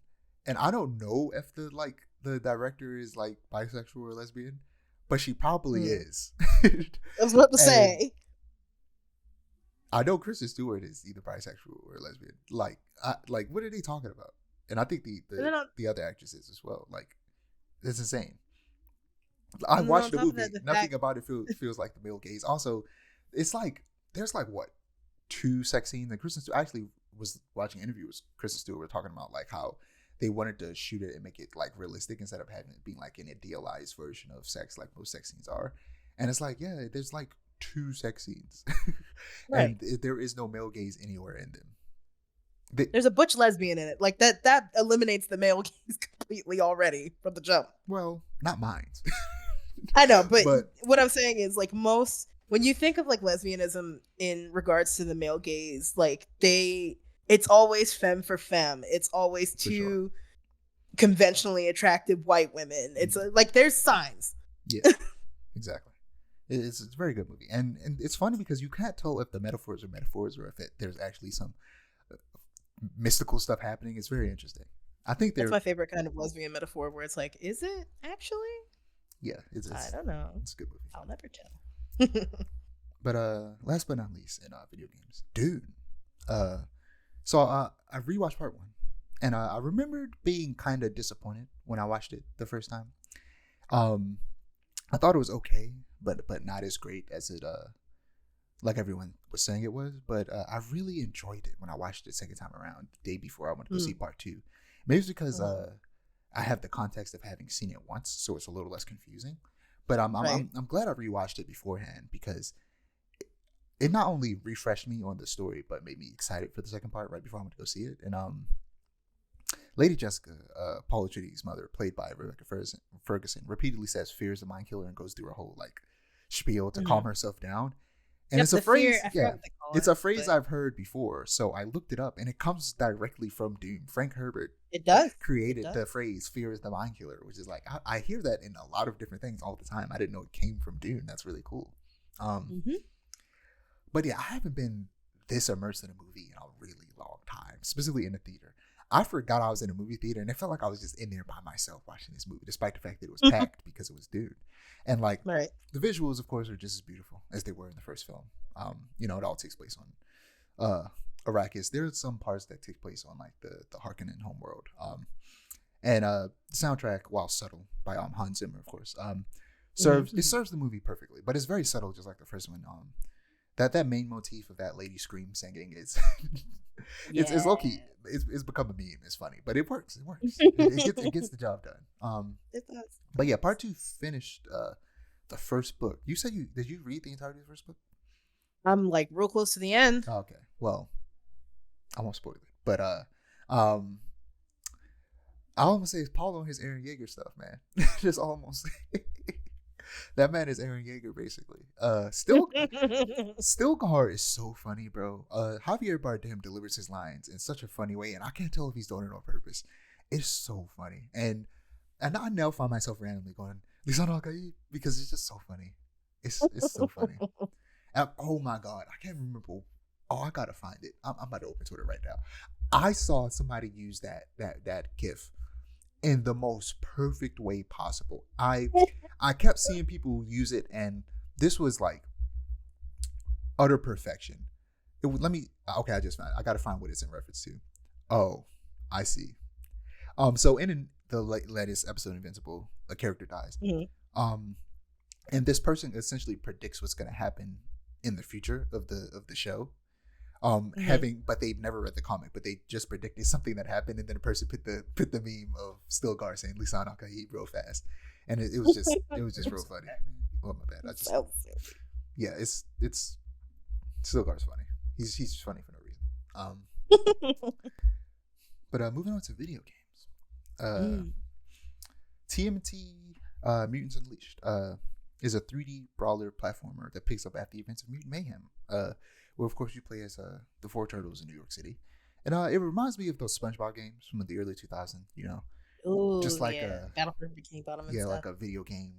and I don't know if the director is like bisexual or lesbian, but she probably is. I was about to say. I know Kristen Stewart is either bisexual or lesbian. Like what are they talking about? And I think the other actresses as well. Like, it's insane. I watched the movie. Nothing about it feels like the male gaze. Also, it's like there's like what 2 sex scenes, and Kristen Stewart, I actually was watching an interview with Kristen Stewart talking about like how they wanted to shoot it and make it like realistic instead of having it being like an idealized version of sex like most sex scenes are. And it's like, yeah, there's like 2 sex scenes. Right. And there is no male gaze anywhere in them. There's a butch lesbian in it. Like that eliminates the male gaze completely already from the jump. Well, not mine. I know, but what I'm saying is like when you think of like lesbianism in regards to the male gaze, like it's always femme for femme. It's always two conventionally attractive white women. It's like there's signs. Yeah, exactly. It's a very good movie, and it's funny because you can't tell if the metaphors are metaphors or if there's actually some mystical stuff happening. It's very interesting. I think that's my favorite kind of lesbian metaphor, where it's like, is it actually? Yeah, it's I don't know. It's a good movie. I'll never tell. But last but not least, in video games, Dune. So I rewatched part 1, and I remembered being kind of disappointed when I watched it the first time. I thought it was okay, but not as great as it like everyone was saying it was, but I really enjoyed it when I watched it second time around, the day before I went to go see part 2. Maybe it's because I have the context of having seen it once, so it's a little less confusing. But I'm glad I rewatched it beforehand because it not only refreshed me on the story, but made me excited for the second part right before I went to go see it. And Lady Jessica, Paul Atreides' mother, played by Rebecca Ferguson, repeatedly says fear is a mind killer and goes through a whole like spiel to calm herself down. And it's a phrase, it's a phrase I've heard before. So I looked it up, and it comes directly from Dune. Frank Herbert created the phrase "fear is the mind killer," which is like I hear that in a lot of different things all the time. I didn't know it came from Dune. That's really cool. But yeah, I haven't been this immersed in a movie in a really long time, specifically in the theater. I forgot I was in a movie theater, and it felt like I was just in there by myself watching this movie, despite the fact that it was packed because it was Dune. And like the visuals, of course, are just as beautiful as they were in the first film. You know, it all takes place on Arrakis. There are some parts that take place on like the Harkonnen homeworld. And the soundtrack, while subtle, by Hans Zimmer, of course, serves the movie perfectly. But it's very subtle, just like the first one. That main motif of that lady scream singing is it's low key. It's become a meme. It's funny, but it works. It gets the job done. It does. But yeah, part 2 finished the first book. You said did you read the entirety of the first book? I'm like real close to the end. Oh, okay. Well, I won't spoil it. But all I'm gonna say is Paulo and his Eren Yeager stuff, man. Just almost that man is Eren Yeager, basically. Stilgar is so funny, bro. Javier Bardem delivers his lines in such a funny way, and I can't tell if he's doing it on purpose. It's so funny, and I now find myself randomly going Lisano Akai because it's just so funny. It's so funny. And, oh my god, I can't remember. Oh, I gotta find it. I'm about to open Twitter right now. I saw somebody use that GIF in the most perfect way possible. I kept seeing people use it, and this was like utter perfection. I just found it. I gotta find what it's in reference to. Oh, I see. So in the latest episode of Invincible, a character dies. And this person essentially predicts what's gonna happen in the future of the show. But they've never read the comic, but they just predicted something that happened, and then a person put the meme of Stilgar saying Lisan Akai real fast, and it was just real funny. Oh my bad. It's Stilgar's funny. He's funny for no reason. But moving on to video games. TMNT Mutants Unleashed is a 3D brawler platformer that picks up after the events of Mutant Mayhem. Where of course you play as the 4 turtles in New York City, and it reminds me of those SpongeBob games from the early 2000s. You know, just like Battle for Bikini Bottom. And stuff. Like a video game,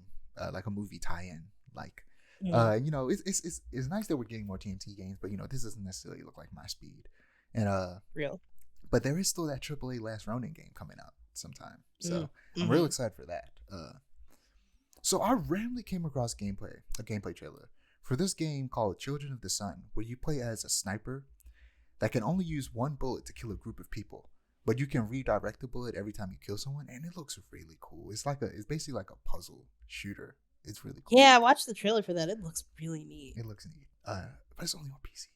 like a movie tie-in. Like, you know, it's nice that we're getting more TNT games, but you know, this doesn't necessarily look like my speed. And real. But there is still that AAA Last Ronin game coming out sometime, so I'm real excited for that. So I randomly came across a gameplay trailer for this game called Children of the Sun, where you play as a sniper that can only use one bullet to kill a group of people, but you can redirect the bullet every time you kill someone, and it looks really cool. It's basically like a puzzle shooter. It's really cool. Yeah, I watched the trailer for that. It looks really neat. It looks neat. But it's only on PC.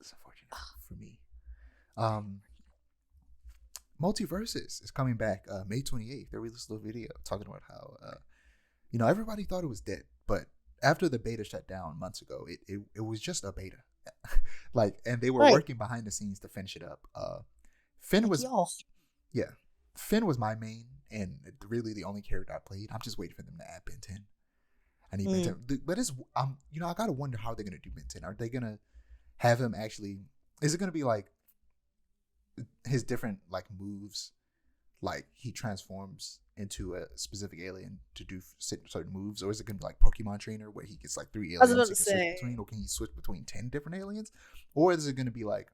It's unfortunate for me. Multiversus is coming back May 28th. They released a little video talking about how everybody thought it was dead, but after the beta shut down months ago, it was just a beta. And they were working behind the scenes to finish it up. Finn was my main and really the only character I played. I'm just waiting for them to add Ben 10. I need Ben 10. But it's I gotta wonder how they're gonna do Ben 10. Are they gonna have him actually? Is it gonna be like his different like moves? Like he transforms into a specific alien to do certain moves, or is it gonna be like Pokemon Trainer where he gets like 3 aliens? I was about to say. Or can he switch between 10 different aliens? Or is it gonna be like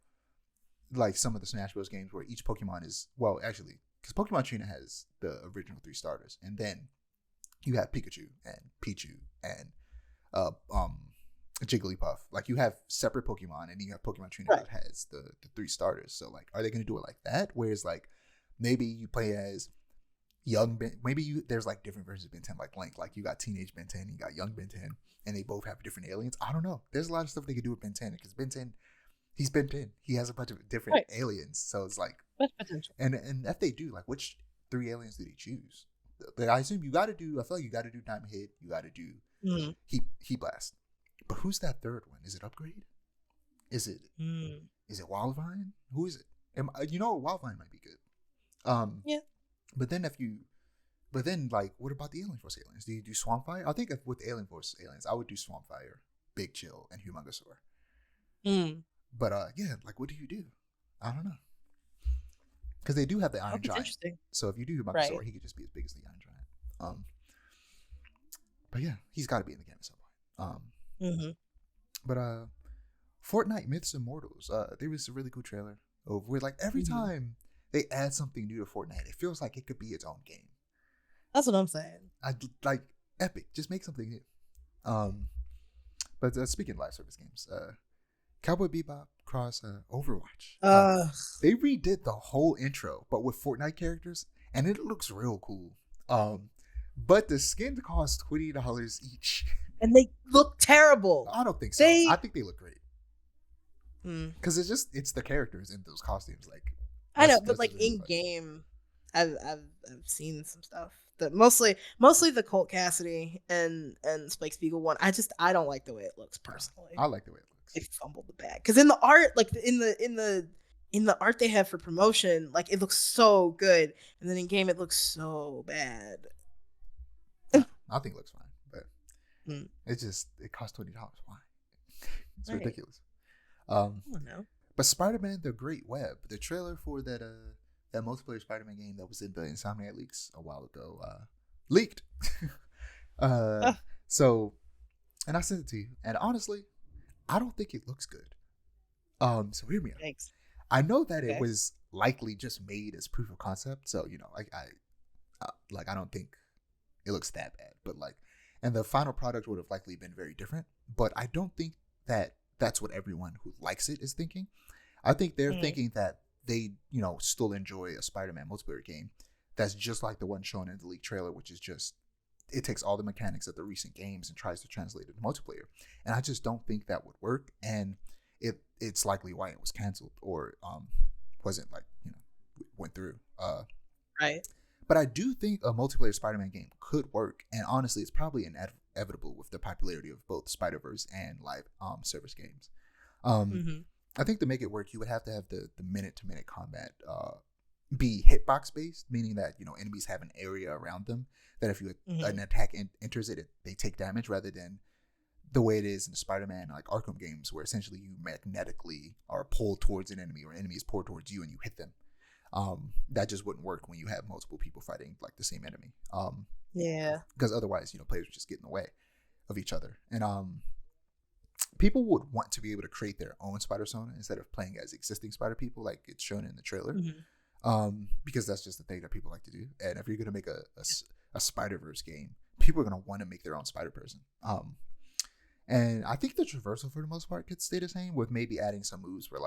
some of the Smash Bros games where each Pokemon is actually because Pokemon Trainer has the original 3 starters, and then you have Pikachu and Pichu and Jigglypuff. Like you have separate Pokemon, and you have Pokemon Trainer that has the 3 starters. So like, are they gonna do it like that? Whereas like maybe you play as young Ben. Maybe there's like different versions of Ben 10, like Link. Like you got teenage Ben 10, you got young Ben 10, and they both have different aliens. I don't know. There's a lot of stuff they could do with Ben 10 because Ben 10, he's Ben 10. He has a bunch of different aliens, so it's like much potential. And if they do, like, which 3 aliens do they choose? I assume you got to do. I feel like you got to do Diamond Head. You got to do Heat Blast. But who's that third one? Is it Upgrade? Is it Wildvine? Who is it? Wildvine might be good. Yeah. But then like, what about the Alien Force aliens? Do you do Swampfire? I think with the Alien Force aliens, I would do Swampfire, Big Chill, and Humongousaur. But yeah, like, what do you do? I don't know. Because they do have the Iron Giant. Interesting. So if you do Humongousaur, he could just be as big as the Iron Giant. But yeah, he's got to be in the game at some point. But Fortnite Myths Immortals. There was a really cool trailer where like every time they add something new to Fortnite, it feels like it could be its own game. That's what I'm saying. I like Epic. Just make something new. But speaking of live service games, Cowboy Bebop cross Overwatch. They redid the whole intro, but with Fortnite characters, and it looks real cool. But the skins cost $20 each, and they look terrible. I don't think so. I think they look great because it's the characters in those costumes. Like I know, but like in game, I've seen some stuff. That mostly the Colt Cassidy and Spike Spiegel one. I don't like the way it looks personally. I like the way it looks. They fumbled the bag because in the art, like in the art they have for promotion, like it looks so good, and then in game it looks so bad. I think it looks fine, but it costs $20. Why? It's ridiculous. I don't know. But Spider-Man: The Great Web, the trailer for that multiplayer Spider-Man game that was in the Insomniac leaks a while ago, leaked. So, and I sent it to you, and honestly, I don't think it looks good. So hear me out. Thanks. I know that it was likely just made as proof of concept, so I don't think it looks that bad. But like, and the final product would have likely been very different. But I don't think that that's what everyone who likes it is thinking. I think they're thinking that they, still enjoy a Spider-Man multiplayer game that's just like the one shown in the leaked trailer, which is just, it takes all the mechanics of the recent games and tries to translate it to multiplayer. And I just don't think that would work. And it's likely why it was canceled or wasn't went through. Right. But I do think a multiplayer Spider-Man game could work. And honestly, it's probably inevitable with the popularity of both Spider-Verse and live service games. I think to make it work, you would have to have the minute-to-minute combat be hitbox based, meaning that enemies have an area around them that if an attack enters it, they take damage, rather than the way it is in the Spider-Man like Arkham games, where essentially you magnetically are pulled towards an enemy or an enemy is pulled towards you and you hit them. That just wouldn't work when you have multiple people fighting like the same enemy. Because otherwise, players would just get in the way of each other, and people would want to be able to create their own Spider-Persona instead of playing as existing Spider people like it's shown in the trailer. Because that's just the thing that people like to do. And if you're going to make a Spider-Verse game, people are going to want to make their own Spider-Person. And I think the traversal for the most part could stay the same, with maybe adding some moves where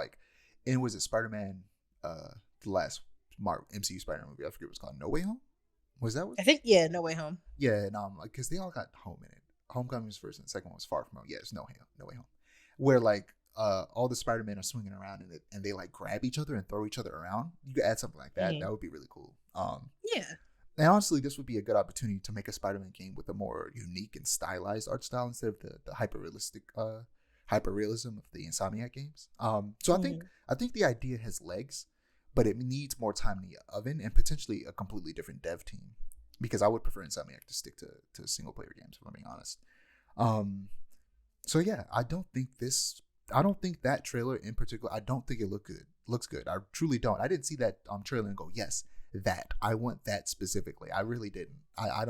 was it Spider-Man, the last MCU Spider-Man movie, I forget what it's called, No Way Home? Was that what? I think, No Way Home. Yeah, and because they all got home in it. Homecoming was first and the second one was Far From Home. Yeah, it's No Way Home. Where all the Spider-Men are swinging around in it and they grab each other and throw each other around. You could add something like that. That would be really cool. And honestly, this would be a good opportunity to make a Spider-Man game with a more unique and stylized art style instead of the hyper-realistic hyper-realism of the Insomniac games. So I think the idea has legs, but it needs more time in the oven and potentially a completely different dev team, because I would prefer Insomniac to stick to single player games, if I'm being honest. So yeah, I don't think that trailer in particular, I don't think it looks good. I truly don't. I didn't see that trailer and go, yes, that. I want that specifically. I really didn't. I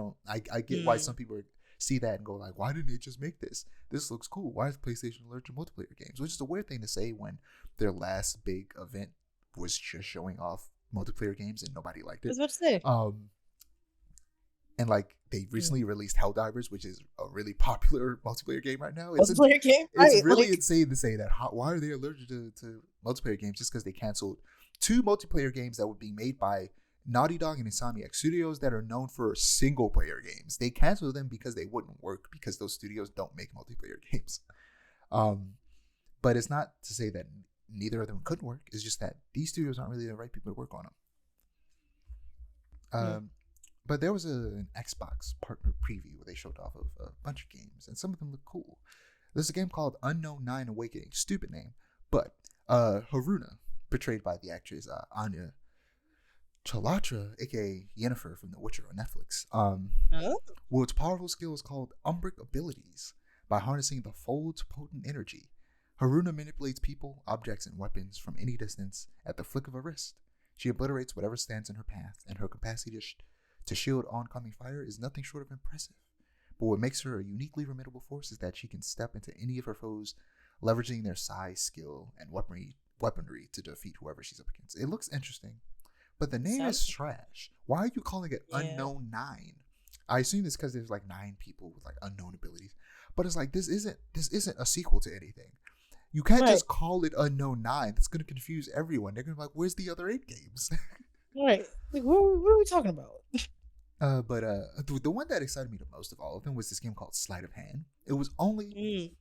get why some people see that and go why didn't they just make this? This looks cool. Why is PlayStation allergic to multiplayer games? Which is a weird thing to say when their last big event was just showing off multiplayer games and nobody liked it. I was about to say. And they recently released Helldivers, which is a really popular multiplayer game right now. It's really insane to say that. Why are they allergic to multiplayer games just because they canceled 2 multiplayer games that would be made by Naughty Dog and Insomniac, studios that are known for single player games. They canceled them because they wouldn't work because those studios don't make multiplayer games. But it's not to say that neither of them couldn't work. It's just that these studios aren't really the right people to work on them. But there was an Xbox partner preview where they showed off of a bunch of games, and some of them look cool. There's a game called Unknown 9 Awakening. Stupid name. But Haruna, portrayed by the actress Anya Chalotra, aka Yennefer from The Witcher on Netflix, wields powerful skills called Umbric abilities by harnessing the Fold's potent energy. Haruna manipulates people, objects, and weapons from any distance at the flick of a wrist. She obliterates whatever stands in her path, and her capacity to shield oncoming fire is nothing short of impressive. But what makes her a uniquely formidable force is that she can step into any of her foes, leveraging their size, skill, and weaponry to defeat whoever she's up against. It looks interesting, but the name is trash. Why are you calling it Unknown 9? I assume it's because there's like 9 people with like unknown abilities, but it's like this isn't a sequel to anything. You can't just call it Unknown 9. That's going to confuse everyone. They're going to be like, where's the other 8 games? Right. Like, what are we talking about? But the one that excited me the most of all of them was this game called Sleight of Hand. It was only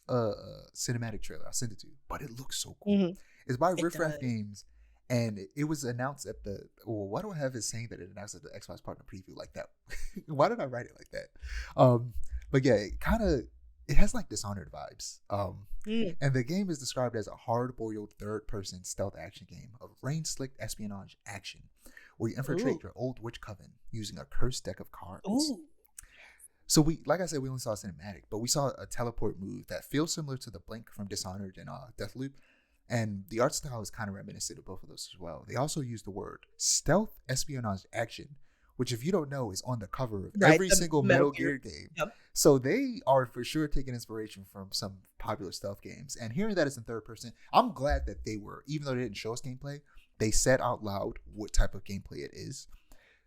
a cinematic trailer. I sent it to you, but it looks so cool. It's by Riff Raff Games, and it was announced at the. Well, why do I have it saying that it announced at the Xbox partner preview like that? Why did I write it like that? But yeah, it has like Dishonored vibes. And the game is described as a hard-boiled third-person stealth action game of rain-slicked espionage action, where you infiltrate your old witch coven using a cursed deck of cards. So like I said, we only saw a cinematic, but we saw a teleport move that feels similar to the Blink from Dishonored and Deathloop, and the art style is kind of reminiscent of both of those as well. They also use the word stealth espionage action, which, if you don't know, is on the cover of every single Metal Gear game. Yep. So they are for sure taking inspiration from some popular stealth games. And hearing that it's in third person, I'm glad that they were, even though they didn't show us gameplay, they said out loud what type of gameplay it is.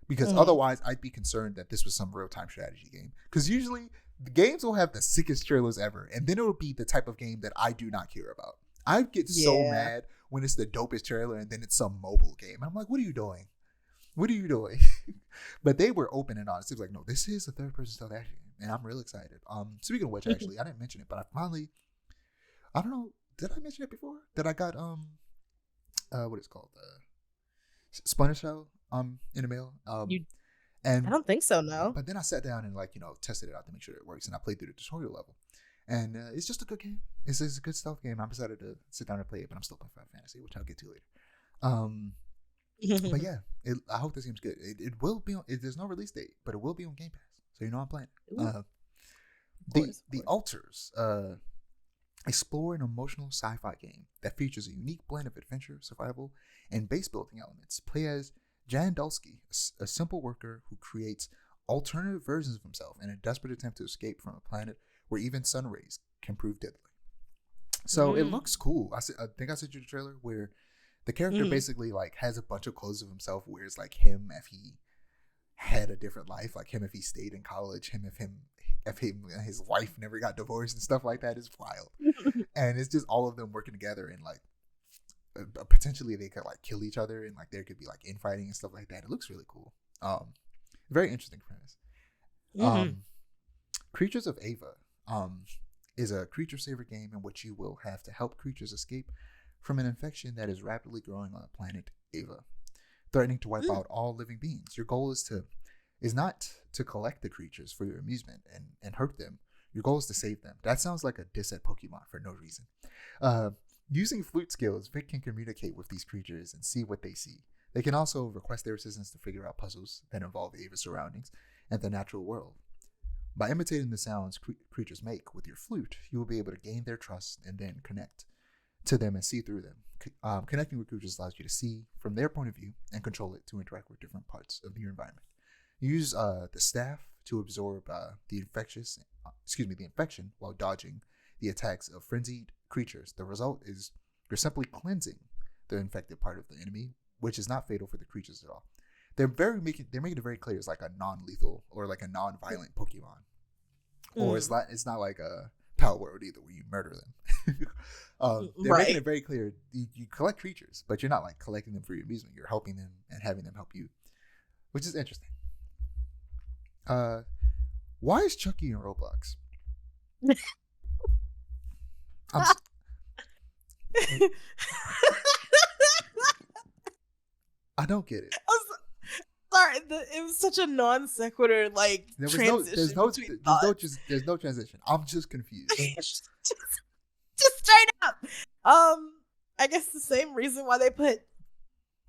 Because otherwise, I'd be concerned that this was some real-time strategy game. Because usually, the games will have the sickest trailers ever, and then it'll be the type of game that I do not care about. I get so mad when it's the dopest trailer, and then it's some mobile game. I'm like, what are you doing? What are you doing? But they were open and honest. It was like, no, this is a third-person stealth action game, and I'm real excited. Speaking of which, actually, I didn't mention it, but I finally, I don't know, did I mention it before? That I got what is it called? Splinter Cell in the mail. And I don't think so, no. But then I sat down and tested it out to make sure it works, and I played through the tutorial level. And it's just a good game. It's a good stealth game. I'm excited to sit down and play it, but I'm still playing Final Fantasy, which I'll get to later. But yeah, I hope this game's good. It will be on. There's no release date, but it will be on Game Pass, so you know I'm playing. The Alters explore an emotional sci-fi game that features a unique blend of adventure, survival, and base building elements. Play as Jan Dulski, a simple worker who creates alternative versions of himself in a desperate attempt to escape from a planet where even sun rays can prove deadly. So it looks cool. I think I sent you the trailer where the character basically has a bunch of clothes of himself, where it's like him if he had a different life, like him if he stayed in college, him if his wife never got divorced and stuff like that. Is wild. And it's just all of them working together, and potentially they could kill each other, and there could be infighting and stuff like that. It looks really cool. Very interesting premise. Creatures of Ava is a creature saver game in which you will have to help creatures escape from an infection that is rapidly growing on the planet Ava, threatening to wipe out all living beings. Your goal is not to collect the creatures for your amusement and hurt them. Your goal is to save them. That sounds like a diss at Pokemon for no reason. Using flute skills, Vic can communicate with these creatures and see what they see. They can also request their assistance to figure out puzzles that involve Ava's surroundings and the natural world. By imitating the sounds creatures make with your flute, you will be able to gain their trust and then connect to them and see through them. Connecting with creatures allows you to see from their point of view and control it to interact with different parts of your environment. You use the staff to absorb the infection while dodging the attacks of frenzied creatures. The result is you're simply cleansing the infected part of the enemy, which is not fatal for the creatures at all. They're making it very clear it's like a non-lethal or like a non-violent Pokemon, or it's not like a Power World either, where you murder them. They're making it very clear you collect creatures, but you're not collecting them for your amusement. You're helping them and having them help you. which is interesting. Why is Chucky in Roblox? I don't get it. Sorry, it was such a non sequitur transition. There's no transition. I'm just confused. just straight up. I guess the same reason why they put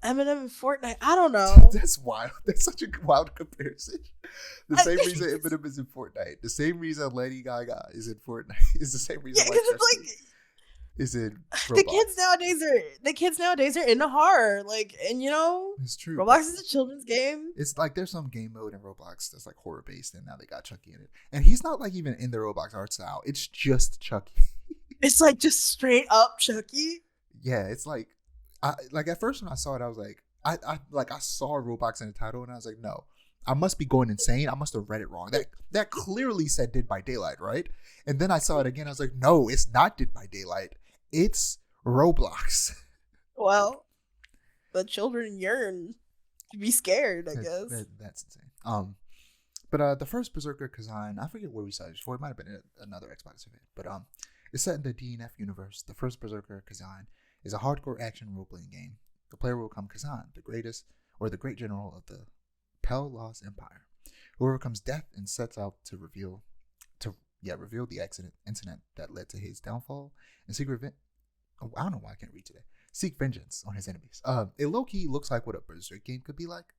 Eminem in Fortnite. I don't know. That's wild. That's such a wild comparison. The same reason Eminem is in Fortnite. The same reason Lady Gaga is in Fortnite is the same reason. Yeah, is in Roblox. The kids nowadays are into horror. And it's true. Roblox is a children's game. It's like there's some game mode in Roblox that's like horror based, and now they got Chucky in it. And he's not like even in the Roblox art style. It's just Chucky. It's like just straight up Chucky. Yeah, it's like at first when I saw it, I was like, I saw Roblox in the title, and I was like, no, I must be going insane. I must have read it wrong. That clearly said Dead by Daylight, right? And then I saw it again. I was like, no, it's not Dead by Daylight. It's Roblox. Well, the children yearn to be scared, I guess. That's insane. But the first Berserker Kazan, I forget where we saw it before. It might have been another Xbox event, but it's set in the DNF universe. The first Berserker Kazan is a hardcore action role-playing game. The player will become Kazan, the greatest or the great general of the Pell Lost Empire, who overcomes death and sets out to reveal the incident that led to his downfall and seek revenge. Oh, I don't know why I can't read today. Seek vengeance on his enemies. It low-key looks like what a Berserk game could be like.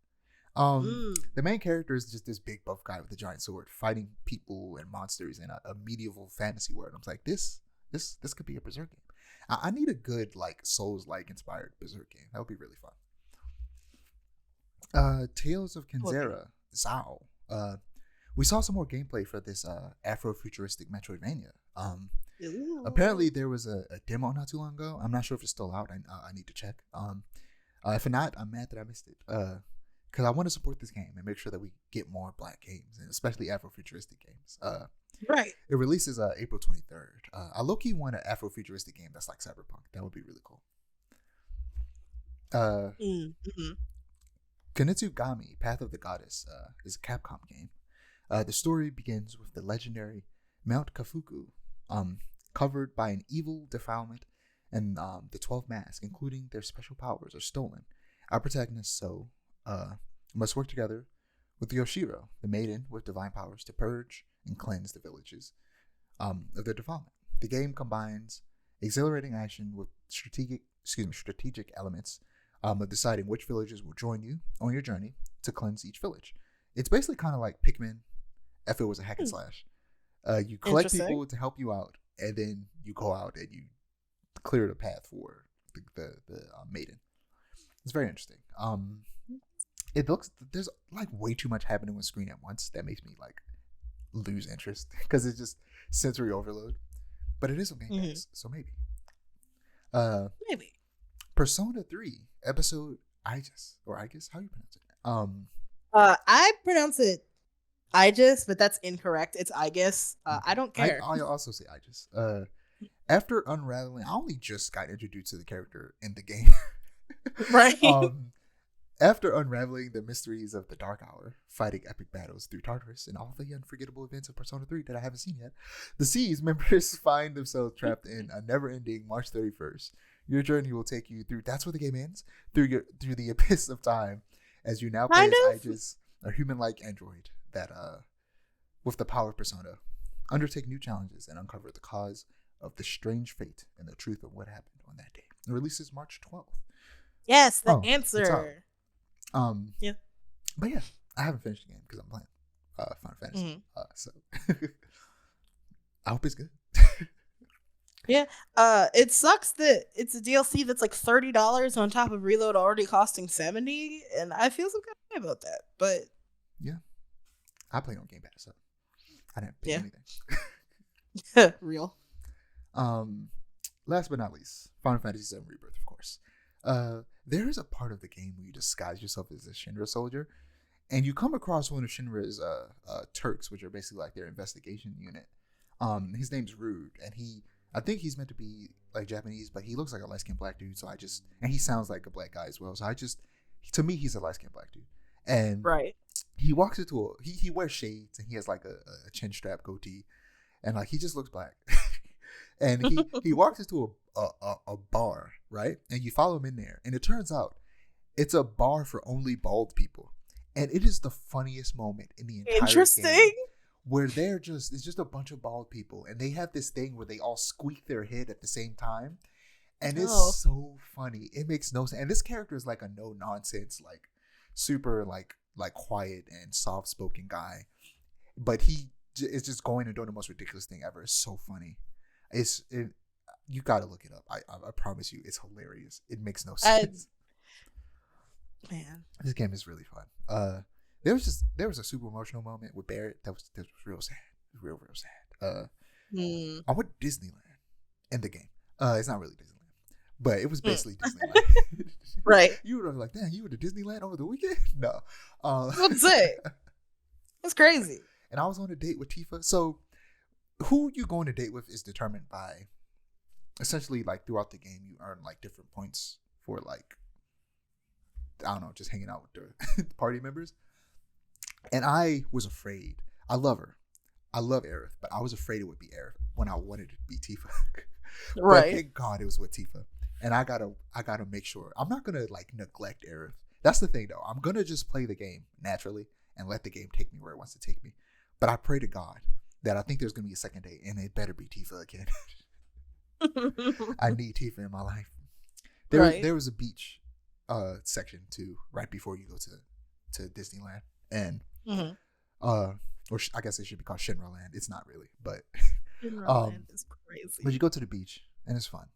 The main character is just this big buff guy with a giant sword fighting people and monsters in a medieval fantasy world. I'm like, this could be a Berserk game. I need a good Souls-like inspired Berserk game. That would be really fun. Tales of Cancellations. Zao. We saw some more gameplay for this Afro-futuristic Metroidvania. Apparently there was a demo not too long ago. I'm not sure if it's still out. I need to check. If not, I'm mad that I missed it. Because I want to support this game and make sure that we get more Black games, and especially Afro-futuristic games. Right. It releases April 23rd. I low-key want an Afro-futuristic game that's like Cyberpunk. That would be really cool. Kunitsugami, Path of the Goddess, is a Capcom game. The story begins with the legendary Mount Kafuku, covered by an evil defilement, and the 12 masks, including their special powers, are stolen. Our protagonists must work together with Yoshiro, the maiden with divine powers, to purge and cleanse the villages of their defilement. The game combines exhilarating action with strategic elements of deciding which villages will join you on your journey to cleanse each village. It's basically kind of like Pikmin if it was a hack and slash. You collect people to help you out, and then you go out and you clear the path for the maiden. It's very interesting. There's way too much happening on screen at once that makes me lose interest because it's just sensory overload. But it is on Game Pass, so maybe. Maybe. Persona 3 episode Aegis, or Aegis, how you pronounce it? I pronounce it Aegis, but that's incorrect. It's Aegis. I don't care. I also say Aegis. After unraveling, I only just got introduced to the character in the game. Right. After unraveling the mysteries of the Dark Hour, fighting epic battles through Tartarus, and all the unforgettable events of Persona 3 that I haven't seen yet, the Seas members find themselves trapped in a never-ending March 31st. Your journey will take you through. That's where the game ends. Through the abyss of time, as you now play as Aegis, a human-like android that, with the power of Persona, undertake new challenges and uncover the cause of the strange fate and the truth of what happened on that day. It releases March 12th. Yes, the answer. Yeah. But yeah, I haven't finished the game because I'm playing Final Fantasy. So I hope it's good. Yeah. It sucks that it's a DLC that's $30 on top of Reload already costing $70, and I feel some kind of way about that. But yeah, I played on Game Pass, so I didn't pay anything. Real. Last but not least, Final Fantasy VII Rebirth, of course. There is a part of the game where you disguise yourself as a Shinra soldier, and you come across one of Shinra's Turks, which are basically their investigation unit. His name's Rude, and I think he's meant to be Japanese, but he looks like a light-skinned black dude. And he sounds like a black guy as well. So to me, he's a light-skinned black dude. And right. he walks into he wears shades and he has like a chin strap goatee, and like he just looks black. And he walks into a bar, right? And you follow him in there, and it turns out it's a bar for only bald people, and it is the funniest moment in the entire game where it's just a bunch of bald people, and they have this thing where they all squeak their head at the same time, and it's so funny. It makes no sense. And this character is like a no nonsense, like super like quiet and soft spoken guy, but he is just going and doing the most ridiculous thing ever. It's so funny. You gotta look it up. I promise you, it's hilarious. It makes no sense. Man, this game is really fun. There was a super emotional moment with Barrett that was real sad, real sad. I went to Disneyland in the game. It's not really Disneyland, but it was basically Disneyland. Right. You were like, damn, you were to Disneyland over the weekend? No. What's it? That's crazy. And I was on a date with Tifa. So who you going to date with is determined by essentially like throughout the game you earn like different points for like, I don't know, just hanging out with the party members. And I was afraid. I love her. I love Aerith, but I was afraid it would be Aerith when I wanted it to be Tifa. Right. But thank God it was with Tifa. And I gotta make sure. I'm not gonna like neglect Aerith. That's the thing though. I'm gonna just play the game naturally and let the game take me where it wants to take me. But I pray to God that I think there's gonna be a second date, and it better be Tifa again. I need Tifa in my life. There was a beach section too, right before you go to Disneyland, and or I guess it should be called Shinraland. It's not really, but Shinraland is crazy. But you go to the beach and it's fun,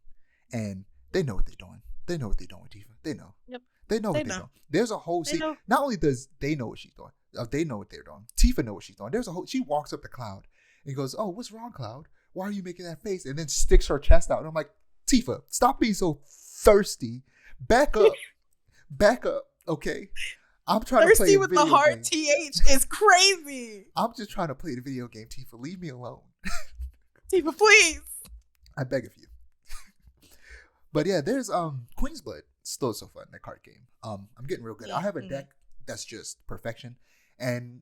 and they know what they're doing. They know what they're doing with Tifa. They know. Yep. They know what they're doing. There's a whole scene. Not only does they know what she's doing, they know what they're doing. Tifa know what she's doing. There's a whole. She walks up to Cloud and goes, "Oh, what's wrong, Cloud? Why are you making that face?" And then sticks her chest out. And I'm like, Tifa, stop being so thirsty. Back up. Back up. Okay. I'm trying to play thirsty with the hard TH is crazy. I'm just trying to play the video game, Tifa. Leave me alone. Tifa, please. I beg of you. But yeah, there's Queen's Blood. Still so fun, that card game. I'm getting real good. I have a deck that's just perfection. And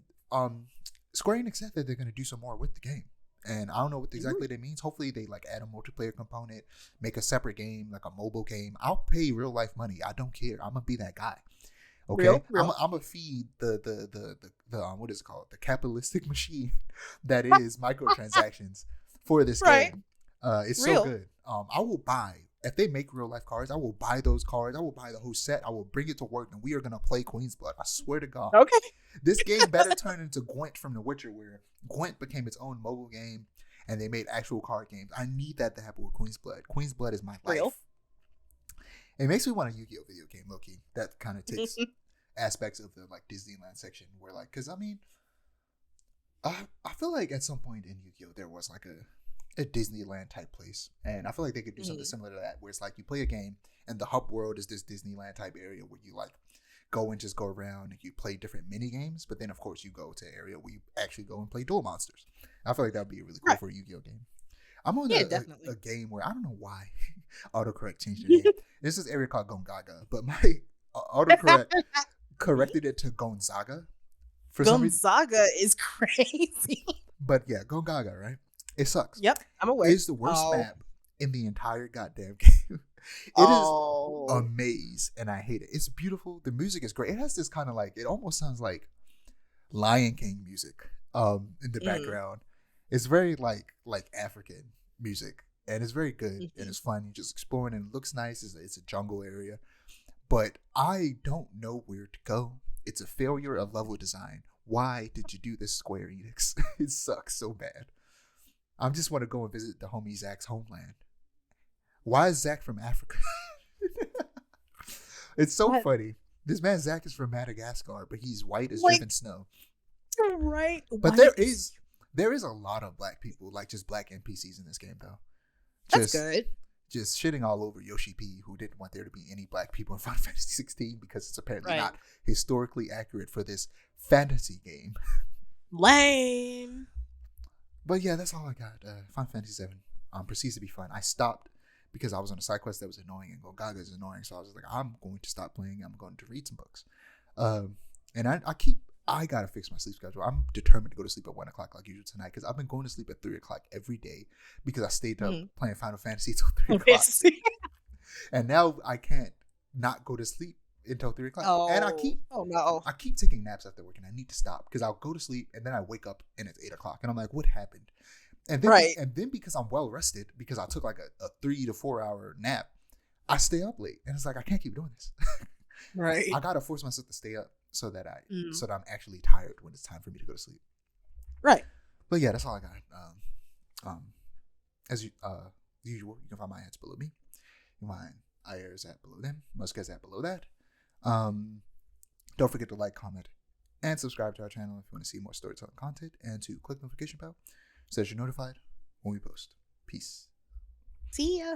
Square Enix said that they're gonna do some more with the game. And I don't know what exactly that means. Hopefully they like add a multiplayer component, make a separate game, like a mobile game. I'll pay real life money. I don't care. I'm gonna be that guy. Okay, real. I'm gonna feed the what is it called? The capitalistic machine that is microtransactions for this game. It's real. So good. I will buy, if they make real life cards, I will buy those cards. I will buy the whole set. I will bring it to work, and we are gonna play Queen's Blood. I swear to God. Okay. This game better turn into Gwent from The Witcher, where Gwent became its own mobile game, and they made actual card games. I need that to happen with Queen's Blood. Queen's Blood is my life. Real? It makes me want a Yu-Gi-Oh video game, low-key. That kind of takes aspects of the like Disneyland section, where like, because I mean, I feel like at some point in Yu-Gi-Oh there was like a Disneyland type place, and I feel like they could do something similar to that, where it's like you play a game and the hub world is this Disneyland type area where you like go and just go around and you play different mini games, but then of course you go to an area where you actually go and play Duel Monsters. I feel like that would be really cool for a Yu-Gi-Oh game. I'm on a game where I don't know why autocorrect changed the name. This is area called Gongaga, but my autocorrect corrected it to Gonzaga. For Gonzaga is crazy. But yeah, Gongaga, right? It sucks. Yep, I'm aware. It's the worst map in the entire goddamn game. It is a maze, and I hate it. It's beautiful. The music is great. It has this kind of like, it almost sounds like Lion King music in the background. It's very like African music, and it's very good, and it's fun. You're just exploring, and it looks nice. It's a jungle area, but I don't know where to go. It's a failure of level design. Why did you do this, Square Enix? It sucks so bad. I just want to go and visit the homie Zach's homeland. Why is Zach from Africa? It's so funny. This man Zach is from Madagascar, but he's white as driven snow. Right. But there is a lot of black people, like just black NPCs in this game, though. That's good. Just shitting all over Yoshi P, who didn't want there to be any black people in Final Fantasy 16 because it's apparently not historically accurate for this fantasy game. Lame. But yeah, that's all I got. Final Fantasy 7 proceeds to be fun. I stopped because I was on a side quest that was annoying, and Gongaga is annoying, so I was like, I'm going to stop playing. I'm going to read some books. And I gotta fix my sleep schedule. I'm determined to go to sleep at 1 o'clock like usual tonight because I've been going to sleep at 3 o'clock every day because I stayed up playing Final Fantasy till 3 o'clock. And now I can't not go to sleep until 3 o'clock. Oh, and I keep taking naps after work, and I need to stop because I'll go to sleep and then I wake up and it's 8 o'clock, and I'm like, what happened? And then because I'm well rested, because I took like a 3 to 4 hour nap, I stay up late, and it's like I can't keep doing this. Right. I gotta force myself to stay up so that I'm actually tired when it's time for me to go to sleep. Right. But yeah, that's all I got. As usual, you can find my ads below me. You can find Aiara's at below them. Muska's at below that. Don't forget to like, comment, and subscribe to our channel if you want to see more storytelling content, and to click the notification bell so that you're notified when we post. Peace. See ya.